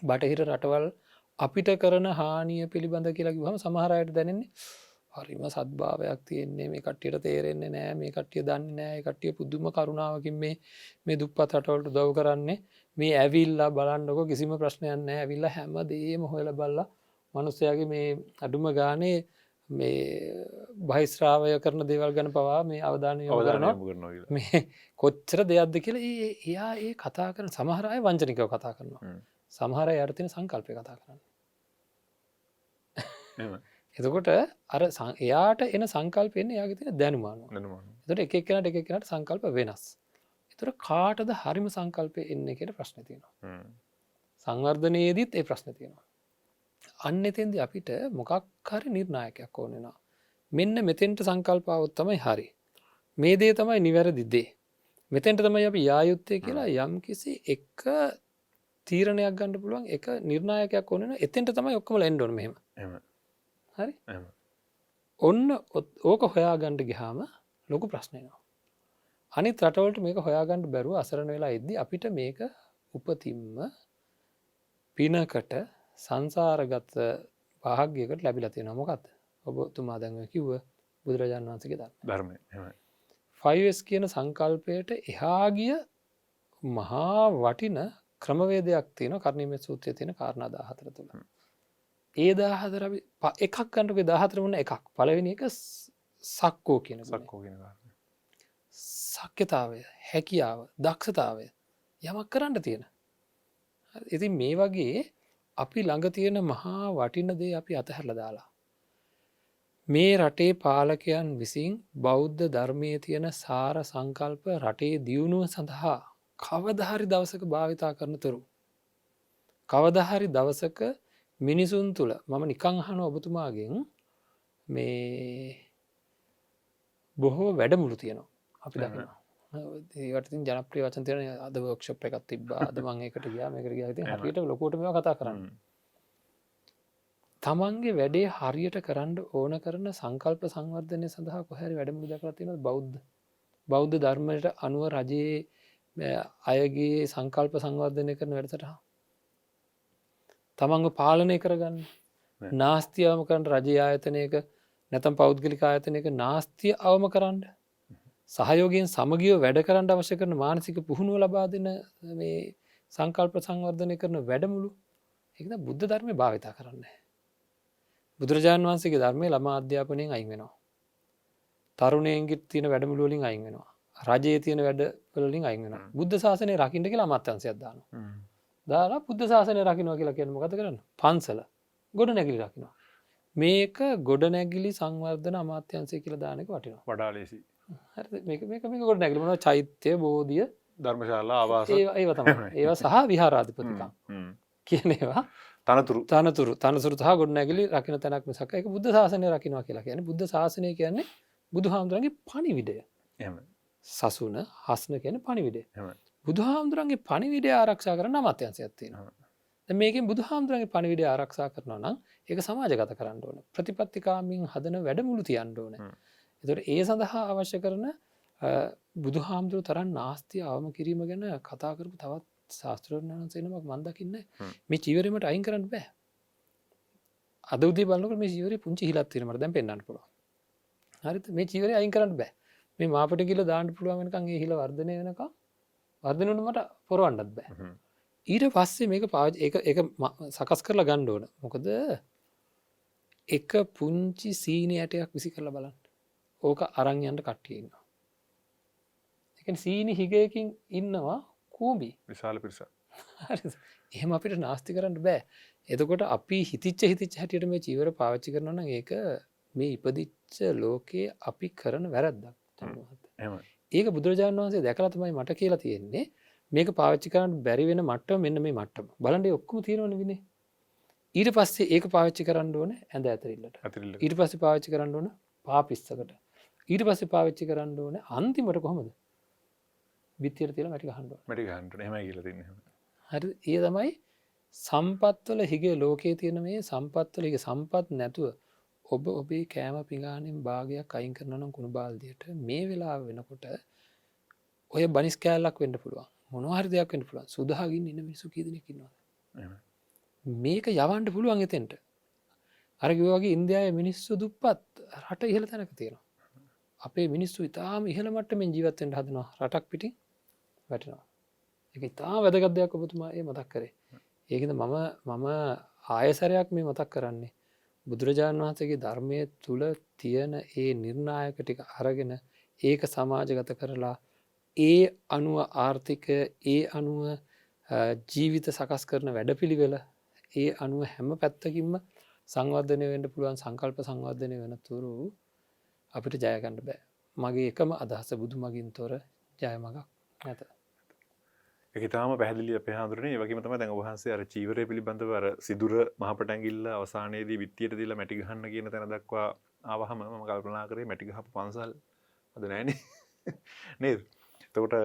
බටහිර රටවල් අපිට කරන හානිය පිළිබඳ කියලා කිව්වම සමහර අයට දැනෙන්නේ හරිම සද්භාවයක් තියෙන්නේ මේ කට්ටියට තේරෙන්නේ නැහැ මේ කට්ටිය දන්නේ නැහැ ඒ කට්ටිය පුදුම කරුණාවකින් මේ දුප්පත් රටවලට උදව් කරන්නේ මේ ඇවිල්ලා බලන්නකො කිසිම ප්‍රශ්නයක් නැහැ ඇවිල්ලා හැමදේම හොයලා බලලා මිනිස්සයාගේ මේ අඩුම ගානේ මේ බහිස්රාවය කරන දේවල් ගැන පවා මේ අවධානය යොමු කරනවා මේ කොච්චර දෙයක්ද කියලා එයා ඒ කතා කරන සමහර අය වංචනිකව කතා කරනවා සමහර අය යට තියෙන සංකල්පය කතා කරන්නේ එතකොට අර එයාට එන සංකල්පෙන්නේ එයාගේ තියෙන දැනුම අනුව. එතකොට එක එක්කෙනාට සංකල්ප වෙනස්. එතකොට කාටද හරිම සංකල්පය එන්නේ කියලා ප්‍රශ්නේ තියෙනවා. සංවර්ධනයේදීත් ඒ ප්‍රශ්නේ තියෙනවා. අන්න එතෙන්දී අපිට මොකක් හරි නිර්ණායකයක් ඕන වෙනවා. මෙන්න මෙතෙන්ට සංකල්ප આવොත් තමයි හරි. මේ දේ තමයි නිවැරදි දේ. මෙතෙන්ට තමයි අපි යා යුත්තේ කියලා යම්කිසි එක තීරණයක් ගන්න පුළුවන් එක නිර්ණායකයක් ඕන වෙනවා. එතෙන්ට තමයි ඔක්කොම එන්න ඕන මෙහෙම. හරි ඔන්න ඕක හොයාගන්න ගියාම ලොකු ප්‍රශ්නයනවා. අනිත් රටවලට මේක හොයාගන්න බැරුව අසරණ වෙලා ඉද්දි අපිට මේක උපතින්ම පිනකට සංසාරගත භාග්‍යයකට ලැබිලා තියෙනවා. මොකද්ද? ඔබතුමා දැන් කිව්ව බුදුරජාණන් වහන්සේගේ ධර්මය. එහෙමයි. 5S කියන සංකල්පයට එහා ගිය මහා වටින ක්‍රමවේදයක් තියෙනවා කර්ණීය සූත්‍රයේ තියෙන කාරණා 14 තුල. ඒ 14 අපි එකක් ගන්නකො 14 මොන එකක් පළවෙනි එක සක්කෝ කියන සක්්‍යතාවය හැකියාව දක්ෂතාවය යමක් කරන්න තියෙන. ඉතින් මේ වගේ අපි ළඟ තියෙන මහා වටින දේ අපි අතහැරලා දාලා මේ රටේ පාලකයන් විසින් බෞද්ධ ධර්මයේ තියෙන සාර සංකල්ප රටේ දියුණුව සඳහා කවදා හරි දවසක භාවිතා කරනතුරු කවදා හරි දවසක මිනිසුන් තුළ මම නිකං අහන ඔබතුමාගෙන් මේ බොහෝ වැඩමුළු තියෙනවා අපි දකිනවා. ඒකට ඉතින් ජනප්‍රිය වචන තියෙන අද වර්ක්ෂොප් එකක් තිබ්බා අද මම ඒකට ගියා මේකට ගියා ඉතින් හරියට ලොකුවට මේවා කතා කරන්නේ. තමන්ගේ වැඩේ හරියට කරන්න ඕන කරන සංකල්ප සංවර්ධනය සඳහා කොහේ හරි වැඩමුළු දැකලා තියෙනවද බෞද්ධ ධර්මයට අනුව රජයේ අයගේ සංකල්ප සංවර්ධනය කරන වැඩසටහන තමන්ව පාලනය කරගන්න නාස්තිය අවම කරන්න රජයේ ආයතනයක නැතම් පෞද්ගලික ආයතනයක නාස්තිය අවම කරන්න සහයෝගයෙන් සමගියව වැඩ කරන්න අවශ්‍ය කරන මානසික පුහුණුව ලබා දෙන මේ සංකල්ප සංවර්ධනය කරන වැඩමුළු ඒකද බුද්ධ ධර්මය භාවිතා කරන්නේ. බුදුරජාණන් වහන්සේගේ ධර්මය ළමා අධ්‍යාපනයෙන් අයින් වෙනවා. තරුණයන්ගේ තියෙන වැඩමුළු වලින් අයින් වෙනවා. රජයේ තියෙන වැඩ වලින් අයින් වෙනවා. බුද්ධ ශාසනය රකින්න කියලා අමාත්‍යාංශයක් දානවා. දාලා බුද්ධ ශාසනය රකින්නවා කියලා කියන්නේ මොකද කරන්නේ? පන්සල ගොඩ නැගිලි රකින්නවා. මේක ගොඩ නැගිලි සංවර්ධන අමාත්‍යාංශය කියලා දාන එක වටිනවා. වඩා ලේසි. හරිද? මේක ගොඩ නැගිලි මොනවා චෛත්‍ය බෝධිය ධර්මශාලා ආවාස ඒවා තමයි. ඒවා සහ විහාරාධිපතිකම් කියන ඒවා තනතුරු සහ ගොඩ නැගිලි රකින්න තැනක් මිසක් ඒක බුද්ධ ශාසනය රකින්නවා කියලා කියන්නේ බුද්ධ ශාසනය කියන්නේ බුදුහාමුදුරන්ගේ පණිවිඩය. එහෙමයි. සසුන හස්න කියන්නේ පණිවිඩය. එහෙමයි. බුදුහාමුදුරන්ගේ පණිවිඩය ආරක්ෂා කරන අමාත්‍යාංශයක් තියෙනවා. දැන් මේකෙන් බුදුහාමුදුරන්ගේ පණිවිඩය ආරක්ෂා කරනවා නම් ඒක සමාජගත කරන්න ඕන. ප්‍රතිපත්තිකාමින් හදන වැඩමුළු තියන්න ඕන. ඒතකොට ඒ සඳහා අවශ්‍ය කරන බුදුහාමුදුරු තරම් නාස්තිය අවම කිරීම ගැන කතා කරපු තවත් ශාස්ත්‍රඥයන් වහන්සේ නමක් මම දකින්නේ. මේ චීවරෙමට අයින් කරන්න බෑ. අද උදේ බලනකොට මේ චීවරේ පුංචි හිලක් තියෙනවා මට දැන් පෙන්වන්න පුළුවන්. හරිද? මේ චීවරය අයින් කරන්න බෑ. මේ මාපට ගිහලා දාන්න පුළුවන් වෙනකන් ඒ හිල වර්ධනය වෙනකන් වර්ධනය වුණ මට පොරවන්නත් බෑ. ඊට පස්සේ මේක ඒක සකස් කරලා ගන්න ඕන. මොකද එක පුංචි සීනි ඇටයක් විසි කරලා බලන්න. ඕක අරන් යන්න කට්ටිය ඉන්නවා. ඒ කියන්නේ සීනි හිගයකින් ඉන්නවා කූඹි. විශාල පිරිසක්. හරිද? එහෙම අපිට නාස්ති කරන්න බෑ. එතකොට අපි හිතිච්ච හැටියට මේ චීවර පාවිච්චි කරනවා නම් ඒක මේ ඉපදිච්ච ලෝකයේ අපි කරන වැරද්දක්. එහෙමයි. ඒක බුදුරජාණන් වහන්සේ දැකලා තමයි මට කියලා තියෙන්නේ. මේක පාවිච්චි කරන්න බැරි වෙන මට්ටම මෙන්න මේ මට්ටම. බලන්න ඒ ඔක්කොම තියෙනවනේ විනේ. ඊට පස්සේ ඒක පාවිච්චි කරන්න ඕනේ ඇඳ ඇතරිල්ලට. ඊට පස්සේ පාවිච්චි කරන්න ඕනේ පාපිස්සකට. ඊට පස්සේ පාවිච්චි කරන්න ඕනේ අන්තිමට කොහමද? බිත්තියට තියලා මැටි ගහන්න ඕනේ. මැටි ගහන්න ඕනේ. එහෙමයි කියලා තින්නේ. හරිද? ඒ තමයි සම්පත්වල හිගේ ලෝකයේ තියෙන මේ සම්පත්වල හිගේ සම්පත් නැතුව ඔබ ඔබේ කෑම පිඟානෙන් භාගයක් අයින් කරනවා නම් කුණු බාල්දියට මේ වෙලාව වෙනකොට ඔය බනිස් කෑල්ලක් වෙන්න පුළුවන්. මොනවා හරි දෙයක් වෙන්න පුළුවන්. සුදාගින් ඉන්න මිනිස්සු කී දෙනෙක් ඉන්නවද? මේක යවන්න පුළුවන් එතෙන්ට. අර කිව්වා වගේ ඉන්දියාවේ මිනිස්සු දුප්පත් රට ඉහළ තැනක තියෙනවා. අපේ මිනිස්සු ඉතාලම ඉහළ මට්ටමින් ජීවත් වෙන්න හදනවා. රටක් පිටින් වැටෙනවා. ඒක ඉතාම වැදගත් දෙයක් ඔබතුමා ඒ මතක් කරේ. ඒකද මම ආයසරයක් මේ මතක් කරන්නේ. බුදුරජාණන් වහන්සේගේ ධර්මයේ තුල තියෙන ඒ නිර්ණායක ටික අරගෙන ඒක සමාජගත කරලා ඒ අනුව ආර්ථිකය ඒ අනුව ජීවිත සකස් කරන වැඩපිළිවෙල ඒ අනුව හැම පැත්තකින්ම සංවර්ධනය වෙන්න පුළුවන් සංකල්ප සංවර්ධනය වෙන තුරු අපිට ජය ගන්න බෑ. මගේ එකම අදහස බුදු මගින් තොර ජය මගක් නැත. ඒක තාම පැහැදිලි අපේ හඳුරන්නේ. ඒ වගේම තමයි දැන් ඔබ වහන්සේ අර චීවරය පිළිබඳව අර සිදුර මහපට ඇඟිල්ල අවසානයේදී බිත්තියට දීලා මැටි ගහන්න කියන තැන දක්වා ආවහම මම කල්පනා කරේ මැටි ගහපු පන්සල් අද නැහැනේ. නේද? එතකොට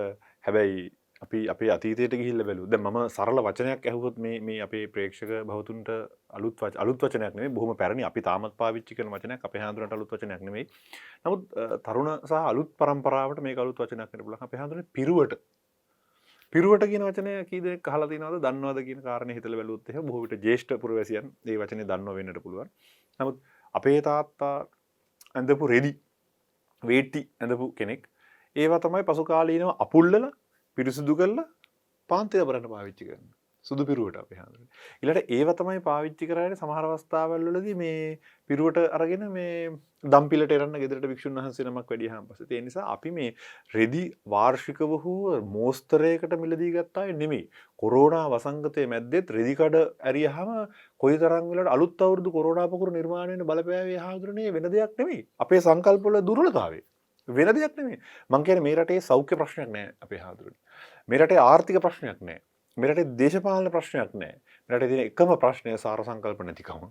හැබැයි අපි අපේ අතීතයට ගිහිල්ලා බැලුවා. දැන් මම සරල වචනයක් ඇහුවොත් මේ අපේ ප්‍රේක්ෂක බහුතුන්ට අලුත් වචනයක් නෙමෙයි. බොහොම පැරණි අපි තාමත් පාවිච්චි කරන වචනයක්. අපේ හඳුනට අලුත් වචනයක් නෙමෙයි. නමුත් තරුණ සහ අලුත් පරම්පරාවට මේක අලුත් වචනයක් වෙන්න පුළුවන්. අපේ හඳුනේ පිරුවට කියන වචනය කී දෙනෙක් අහලා තියෙනවද දන්නවද කියන කාරණේ හිතලා බැලුවොත් එහෙම බොහෝ විට ජ්‍යෙෂ්ඨ පුරවැසියන් මේ වචනේ දන්නව වෙන්නට පුළුවන්. නමුත් අපේ තාත්තා ඇඳපු රෙදි වේටි ඇඳපු කෙනෙක් ඒවා තමයි පසු කාලීනව අපුල්ලලා පිරිසුදු කරලා පාන්ති දබරන්න පාවිච්චි කරන්නේ. සුදු පිරුවට අපේ හඳුනන්නේ. ඊළඟට ඒවා තමයි පාවිච්චි කරන්නේ සමහර අවස්ථාවල් වලදී මේ පිරුවට අරගෙන මේ දම්පිලට එරන්න ගෙදරට භික්ෂුන් වහන්සේ නමක් වැඩියහම පස්සේ. ඒ නිසා අපි මේ රෙදි වාර්ෂිකව හෝ මෝස්තරයකට මිලදී ගත්තා නෙමෙයි. කොරෝනා වසංගතයේ මැද්දෙත් රෙදි කඩ ඇරියහම කොයිතරම් වෙලාවට අලුත් අවුරුදු කොරෝනා පොකුරු නිර්මාණය වෙන බලපෑවේ හඳුනන්නේ වෙන දෙයක් නෙමෙයි. අපේ සංකල්පවල දුර්වලතාවය. වෙන දෙයක් නෙමෙයි. මං කියන්නේ මේ රටේ සෞඛ්‍ය ප්‍රශ්නයක් නෑ අපේ හඳුනන්නේ. මේ රටේ ආර්ථික ප්‍රශ්නයක් නෑ. මේ රටේ දේශපාලන ප්‍රශ්නයක් නෑ. මේ රටේ තියෙන එකම ප්‍රශ්නය සාර සංකල්ප නැතිකම.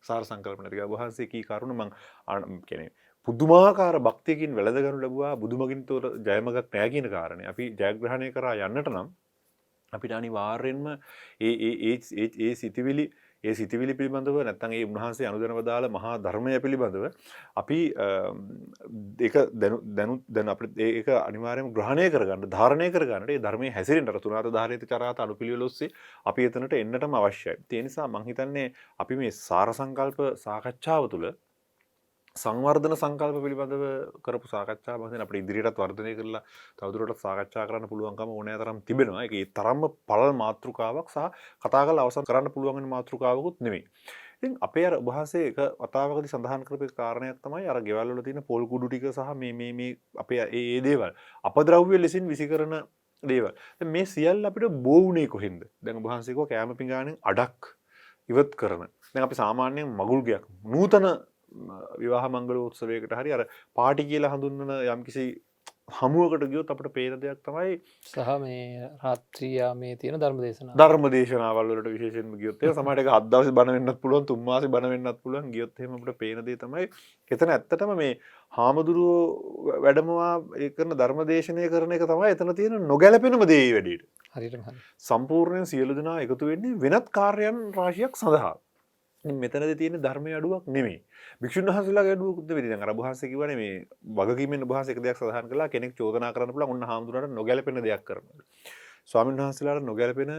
සාර සංකල්ප නැතිකම වහන්සේ කී කරුණ මං කියන්නේ පුදුමාකාර භක්තියකින් වැළඳගනු ලැබුවා බුදුමගින් තොර ජයමගක් නෑ කියන කාරණේ. අපි ජයග්‍රහණය කරා යන්නට නම් අපිට අනිවාර්යෙන්ම ඒ සිතිවිලි පිළිබඳව නැත්නම් ඒ උන්වහන්සේ අනුදැනව දාල මහා ධර්මය පිළිබඳව අපි ඒක දැන් අපිට ඒක අනිවාර්යයෙන්ම ග්‍රහණය කරගන්න ධාරණය කරගන්නට ඒ ධර්මයේ හැසිරෙන්නට තුනාත ධාරිත චරාත අනුපිළිවෙල ඔස්සේ අපි එතනට එන්නටම අවශ්‍යයි. ඒ නිසා මම හිතන්නේ අපි මේ සාර සංකල්ප සාකච්ඡාව තුළ සංවර්ධන සංකල්ප පිළිබඳව කරපු සාකච්ඡා මම හිතන්නේ අපිට ඉදිරියටත් වර්ධනය කරලා තවදුරටත් සාකච්ඡා කරන්න පුළුවන්කම ඕනෑ තරම් තිබෙනවා. ඒක ඒ තරම්ම පළල් මාතෘකාවක් සහ කතා කරලා අවසන් කරන්න පුළුවන් වෙන මාතෘකාවකුත් නෙමෙයි. ඉතින් අපේ අර වහන්සේ එක වතාවකදී සඳහන් කරපු කාරණයක් තමයි අර ගෙවල් වල තියෙන පොල් කුඩු ටික සහ මේ අපේ ඒ දේවල් අපද්‍රව්‍ය ලෙසින් විසිකරන දේවල්. දැන් මේ සියල්ල අපිට බෝ වුණේ කොහෙන්ද? දැන් වහන්සේ කිව්වා කෑම පිඟානෙන් අඩක් ඉවත් කරන. දැන් අපි සාමාන්‍යයෙන් මගුල් ගයක් නූතන විවාහ මංගල උත්සවයකට හරි අර පාටි කියලා හඳුන්වන යම්කිසි හමුවකට ගියොත් අපිට පේන දෙයක් තමයි සහ මේ රාත්‍රියා මේ තියෙන ධර්ම දේශනා. ධර්ම දේශනාවල් වලට විශේෂයෙන්ම ගියොත් ඒක සමහරට ඒක 7 දවස් බණ වෙන්නත් පුළුවන් 3 මාසෙ බණ වෙන්නත් පුළුවන් ගියොත් එහෙම අපිට පේන දේ තමයි එතන ඇත්තටම මේ හාමුදුරුවෝ වැඩමවා ඒ කරන ධර්ම දේශනය කරන එක තමයි එතන තියෙන නොගැලපෙනම දේ ඒ වැඩේට. හරියටම හරි. සම්පූර්ණයෙන් සියලු දෙනා එකතු වෙන්නේ වෙනත් කාර්යයන් රාශියක් සඳහා. ඉතින් මෙතනදී තියෙන ධර්මයේ අඩුවක් නෙමෙයි. භික්ෂුන් වහන්සේලාගේ අඩුවකුත් නෙමෙයි. දැන් අර වහන්සේ කිව්වනේ මේ වගකීමෙන් වහන්සේ එක දෙයක් සඳහන් කළා කෙනෙක් චෝදනා කරන්න පුළුවන් ඔන්න හාමුදුරන්ට නොගැලපෙන දෙයක් කරනවා. ස්වාමීන් වහන්සේලාට නොගැලපෙන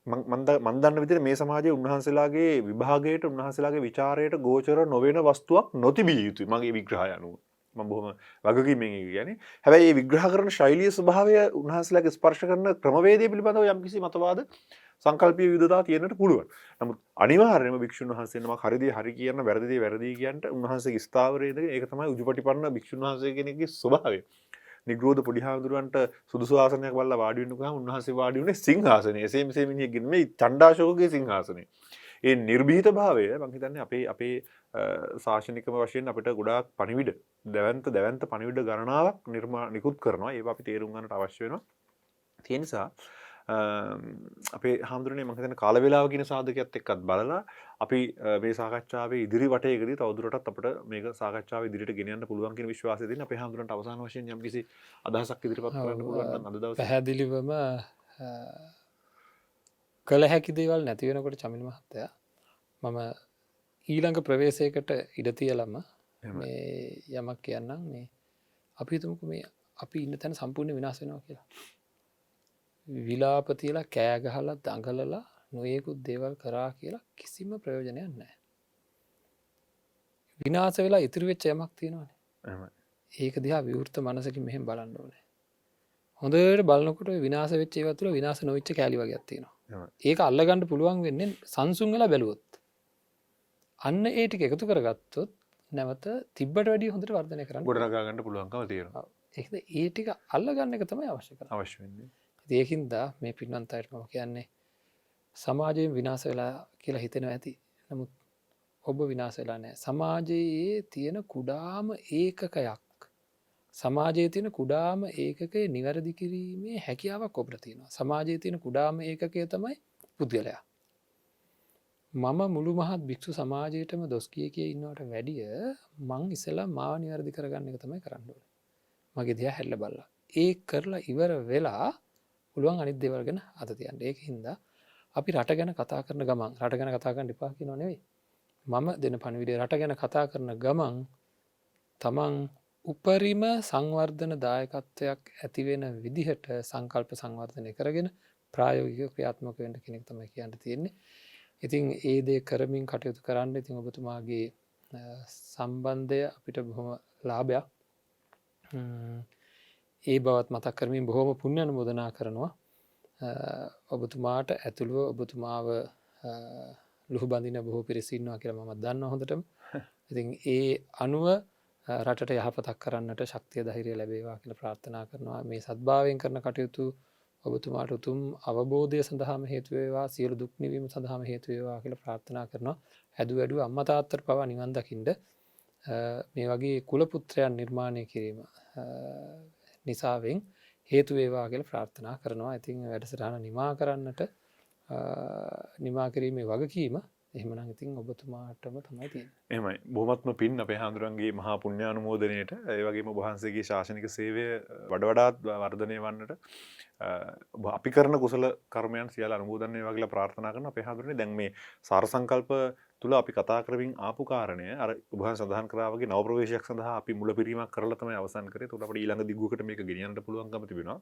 මන් දන්න විදිහට මේ සමාජයේ උන්වහන්සේලාගේ විභාගයට උන්වහන්සේලාගේ ਵਿਚාරයට ගෝචර නොවන වස්තුවක් නොතිබිය යුතුයි මගේ විග්‍රහය අනුව. මම බොහොම වගකීමෙන් කියන්නේ. හැබැයි මේ විග්‍රහ කරන ශෛලිය ස්වභාවය උන්වහන්සේලාගේ ස්පර්ශ කරන ක්‍රමවේදය පිළිබඳව යම්කිසි මතවාද සංකල්පීය විවිධතා තියෙන්නට පුළුවන්. නමුත් අනිවාර්යයෙන්ම භික්ෂුන් වහන්සේ නමක් හරිදී හරි කියන වැරදිදී වැරදි කියන්ට උන්වහන්සේගේ ස්ථාවරයේද ඒක තමයි උජුපටිපන්න භික්ෂුන් වහන්සේ කෙනෙක්ගේ ස්වභාවය. නිග්‍රෝධ පොඩි හාමුදුරුවන්ට සුදුසු ආසනයක් බලලා වාඩි වෙන්න ගියාම උන්වහන්සේ වාඩි වුණේ සිංහාසනේ. එසේ මෙසේ මිනිහෙක්ගේ නෙමෙයි චණ්ඩාශෝකගේ සිංහාසනේ. ඒ නිර්භීත භාවය මම හිතන්නේ අපේ ශාසනිකම වශයෙන් අපිට ගොඩාක් පණිවිඩ දැවැන්ත පණිවිඩ ගණනාවක් නිකුත් කරනවා. ඒවා අපි තේරුම් ගන්නට අවශ්‍ය වෙනවා. ඒ නිසා අපේ හාමුදුරනේ මම හිතන්නේ කාල වේලාව කියන සාධකයත් එක්කත් බලලා අපි මේ සාකච්ඡාවේ ඉදිරි වටයකදී තවදුරටත් අපිට මේක සාකච්ඡාව ඉදිරියට ගෙන යන්න පුළුවන් කියන විශ්වාසය දෙන්න අපේ හාමුදුරන්ට අවසාන වශයෙන් යම්කිසි අදහසක් ඉදිරිපත් කරන්න පුළුවන් නම් අද දවසේ පැහැදිලිවම කළ හැකි දේවල් නැති වෙනකොට චමිල් මහත්තයා මම ඊළඟ ප්‍රවේශයකට ඉඩ තියලම මේ යමක් කියන්නම් මේ අපි හිතමුකෝ මේ අපි ඉන්න තැන සම්පූර්ණ විනාශ වෙනවා කියලා. විලාප තියලා කෑ ගහලා දඟලලා නොයෙකුත් දේවල් කරා කියලා කිසිම ප්‍රයෝජනයක් නැහැ. විනාශ වෙලා ඉතුරු වෙච්ච යමක් තියෙනවානේ. එහෙමයි. ඒක දිහා විවෘත මනසකින් මෙහෙම බලන්න ඕනේ. හොඳට බලනකොට ඔය විනාශ වෙච්ච ඒවා තුළ විනාශ නොවෙච්ච කැලි වගේක් තියෙනවා. ඒක අල්ලගන්න පුළුවන් වෙන්නේ සංසුන් වෙලා බැලුවොත්. අන්න ඒ ටික එකතු කරගත්තොත් නැවත තිබ්බට වැඩිය හොඳට වර්ධනය කරන්න ගොඩනගා ගන්න පුළුවන්කම තියෙනවා. ඒකද ඒ ටික අල්ලගන්න එක තමයි අවශ්‍ය කරන්නේ. අවශ්‍ය වෙන්නේ. ඒකින්දා මේ පින්වන්ත අයට මම කියන්නේ සමාජයෙන් විනාශ වෙලා කියලා හිතෙනවා ඇති. නමුත් ඔබ විනාශ වෙලා නැහැ. සමාජයේ තියෙන කුඩාම ඒකකයක් සමාජයේ තියෙන කුඩාම ඒකකය නිවැරදි කිරීමේ හැකියාවක් ඔබට තියෙනවා. සමාජයේ තියෙන කුඩාම ඒකකය තමයි පුද්ගලයා. මම මුළු මහත් භික්ෂු සමාජයටම දොස් කිය ඉන්නවට වැඩිය මං ඉස්සෙල්ලා මාව නිවැරදි කරගන්න එක තමයි කරන්න ඕනේ. මගේ දිහා හැරිලා බලලා. ඒ කරලා ඉවර වෙලා පුළුවන් අනිත් දේවල් ගැන අත තියන්න. ඒකින්ද අපි රට ගැන කතා කරන ගමන් රට ගැන කතා කරන්න එපා කියනව නෙවෙයි. මම දෙන පණිවිඩය රට ගැන කතා කරන ගමන් තමන් උපරිම සංවර්ධන දායකත්වයක් ඇති වෙන විදිහට සංකල්ප සංවර්ධනය කරගෙන ප්‍රායෝගිකව ක්‍රියාත්මක වෙන්න කෙනෙක් තමයි කියන්න තියෙන්නේ. ඉතින් ඒ දේ කරමින් කටයුතු කරන්න. ඉතින් ඔබතුමාගේ සම්බන්ධය අපිට බොහොම ලාභයක්. ඒ බවත් මතක් කරමින් බොහොම පුණ්‍ය අනුමෝදනා කරනවා. ඔබතුමාට ඇතුළුව ඔබතුමාව ලුහු බඳින බොහෝ පිරිස ඉන්නවා කියලා මම දන්නවා හොඳටම. ඉතින් ඒ අනුව රටට යහපතක් කරන්නට ශක්තිය ධෛර්යය ලැබේවා කියලා ප්‍රාර්ථනා කරනවා. මේ සද්භාවයෙන් කරන කටයුතු ඔබතුමාට උතුම් අවබෝධය සඳහාම හේතු වේවා, සියලු දුක් නිවීම සඳහාම හේතු වේවා කියලා ප්‍රාර්ථනා කරනවා. හැදු වැඩුව අම්මා තාත්තට පවා නිවන් දකින්න මේ වගේ කුල පුත්‍රයන් නිර්මාණය කිරීම නිසාවෙන් හේතු වේවා කියලා ප්‍රාර්ථනා කරනවා. ඉතින් වැඩසටහන නිමා කරන්නට නිමා කිරීමේ වගකීම එහෙමනම් ඉතින් ඔබතුමාටම තමයි තියෙන්නේ. එහෙමයි. බොහොමත්ම පින් අපේ හාමුදුරන්ගේ මහා පුණ්‍යානුමෝදනයට ඒ වගේම ඔබ වහන්සේගේ ශාසනික සේවය වඩාත් වර්ධනය වන්නට අපි කරන කුසල කර්මයන් සියල්ල අනුමෝදන් වේවා කියලා ප්‍රාර්ථනා කරන අපේ හාමුදුරනේ දැන් මේ සාර සංකල්ප තුල අපි කතා කරමින් ආපු කාරණය අර ඔබ වහන්සේ සඳහන් කරා වගේ නව ප්‍රවේශයක් සඳහා අපි මුල පිරීමක් කරලා තමයි අවසන් කරේ. ඒකට අපිට ඊළඟ දිගුවකට මේක ගෙනියන්න පුළුවන්කම තිබෙනවා.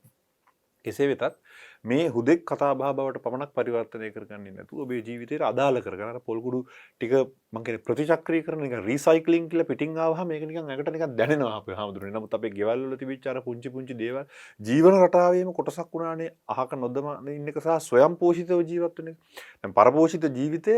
කෙසේ වෙතත් මේ හුදෙක් කතා බහ බවට පමණක් පරිවර්තනය කරගන්නේ නැතුව ඔබේ ජීවිතයට අදාළ කරගන්න අර පොල්කුඩු ටික මම කියන්නේ ප්‍රතිචක්‍රීකරණ නිකන් රීසයික්ලින් කියලා පිටින් ආවහම මේක නිකන් ඇඟට නිකන් දැනෙනවා අපේ හැමදෙරේ. නමුත් අපේ ගෙවල් වල තිබිච්ච අර පුංචි පුංචි දේවල් ජීවන රටාවේම කොටසක් වුණානේ අහක නොදමන ඉන්න එක සහ ස්වයං පෝෂිතව ජීවත් වෙන එක. දැන් පරපෝෂිත ජීවිතය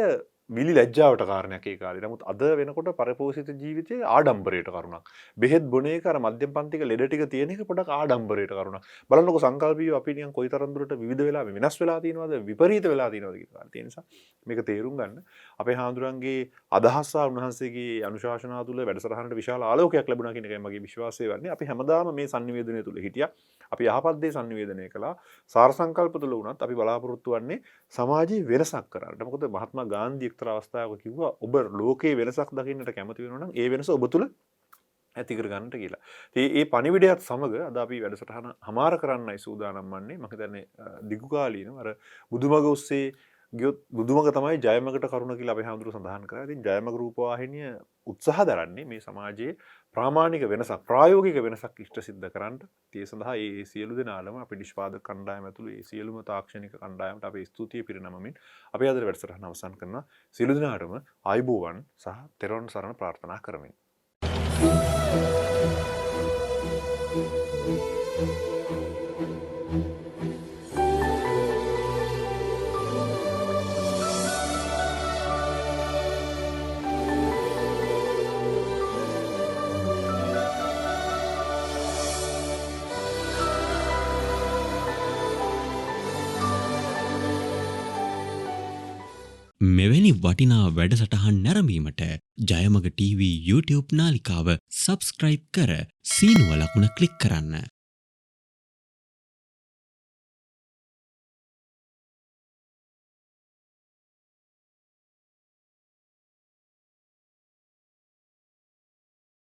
විලි ලැජ්ජාවට කාරණයක් ඒ කාලේ. නමුත් අද වෙනකොට පරපෝෂිත ජීවිතයේ ආඩම්බරයට කරුණක්. බෙහෙත් බොන එක අර මධ්‍යම පන්තික ලෙඩ ටික තියෙන එක පොඩක් ආඩම්බරයට කරුණක්. බලන්නකො සංකල්පීය අපි නිකන් කොයිතරම් දුරට විවිධ වෙලා වෙනස් වෙලා තියෙනවද විපරීත වෙලා තියෙනවද කියලා. ඒ නිසා මේක තේරුම් ගන්න අපේ හාමුදුරන්ගේ අදහස් සහ උන්වහන්සේගේ අනුශාසනා තුළ වැඩසටහනට විශාල ආලෝකයක් ලැබුණා කියන එකයි මගේ විශ්වාසය වන්නේ. අපි හැමදාම මේ sannivedanaya තුළ හිටියා. අපි යහපත් දේ sannivedanaya කළා. සාර සංකල්ප තුළ වුණත් අපි බලාපොරොත්තු වෙන්නේ සමාජයේ වෙනසක් කරන්න. මොකද මහත්මා ගාන්ධි එක්තරා අවස්ථාවක කිව්වා ඔබ ලෝකයේ වෙනසක් දකින්නට කැමති වෙනවා නම් ඒ වෙනස ඔබ තුළ ඇති කර ගන්නට කියලා. ඉතින් මේ පණිවිඩයත් සමග අද අපි වැඩසටහන හමාර කරන්නයි සූදානම් වන්නේ. මම හිතන්නේ දිගු කාලීනව අර බුදුමග ඔස්සේ ගියොත් බුදුමග තමයි ජයමගට කරුණ කියලා අපි හැමදෙරු සඳහන් කරා. ඉතින් ජයමග රූපවාහිනිය උත්සාහ දරන්නේ මේ සමාජයේ ප්‍රාමාණික වෙනසක් ප්‍රායෝගික වෙනසක් ඉෂ්ට සිද්ධ කරන්න. ඒ සඳහා මේ සියලු දෙනාලම අපි නිෂ්පාදක කණ්ඩායම ඇතුළු මේ සියලුම තාක්ෂණික කණ්ඩායමට අපි ස්තුතිය පිරිනමමින් අපි අද වැඩසටහන අවසන් කරනවා. සියලු දෙනාටම ආයුබෝවන් සහ තෙරුවන් සරණ ප්‍රාර්ථනා කරමින්. මෙවැනි වටිනා වැඩසටහන් නැරඹීමට ජයමග TV YouTube නාලිකාව සබස්ක්‍රයිබ් කර සීනුව ලකුණ ක්ලික් කරන්න.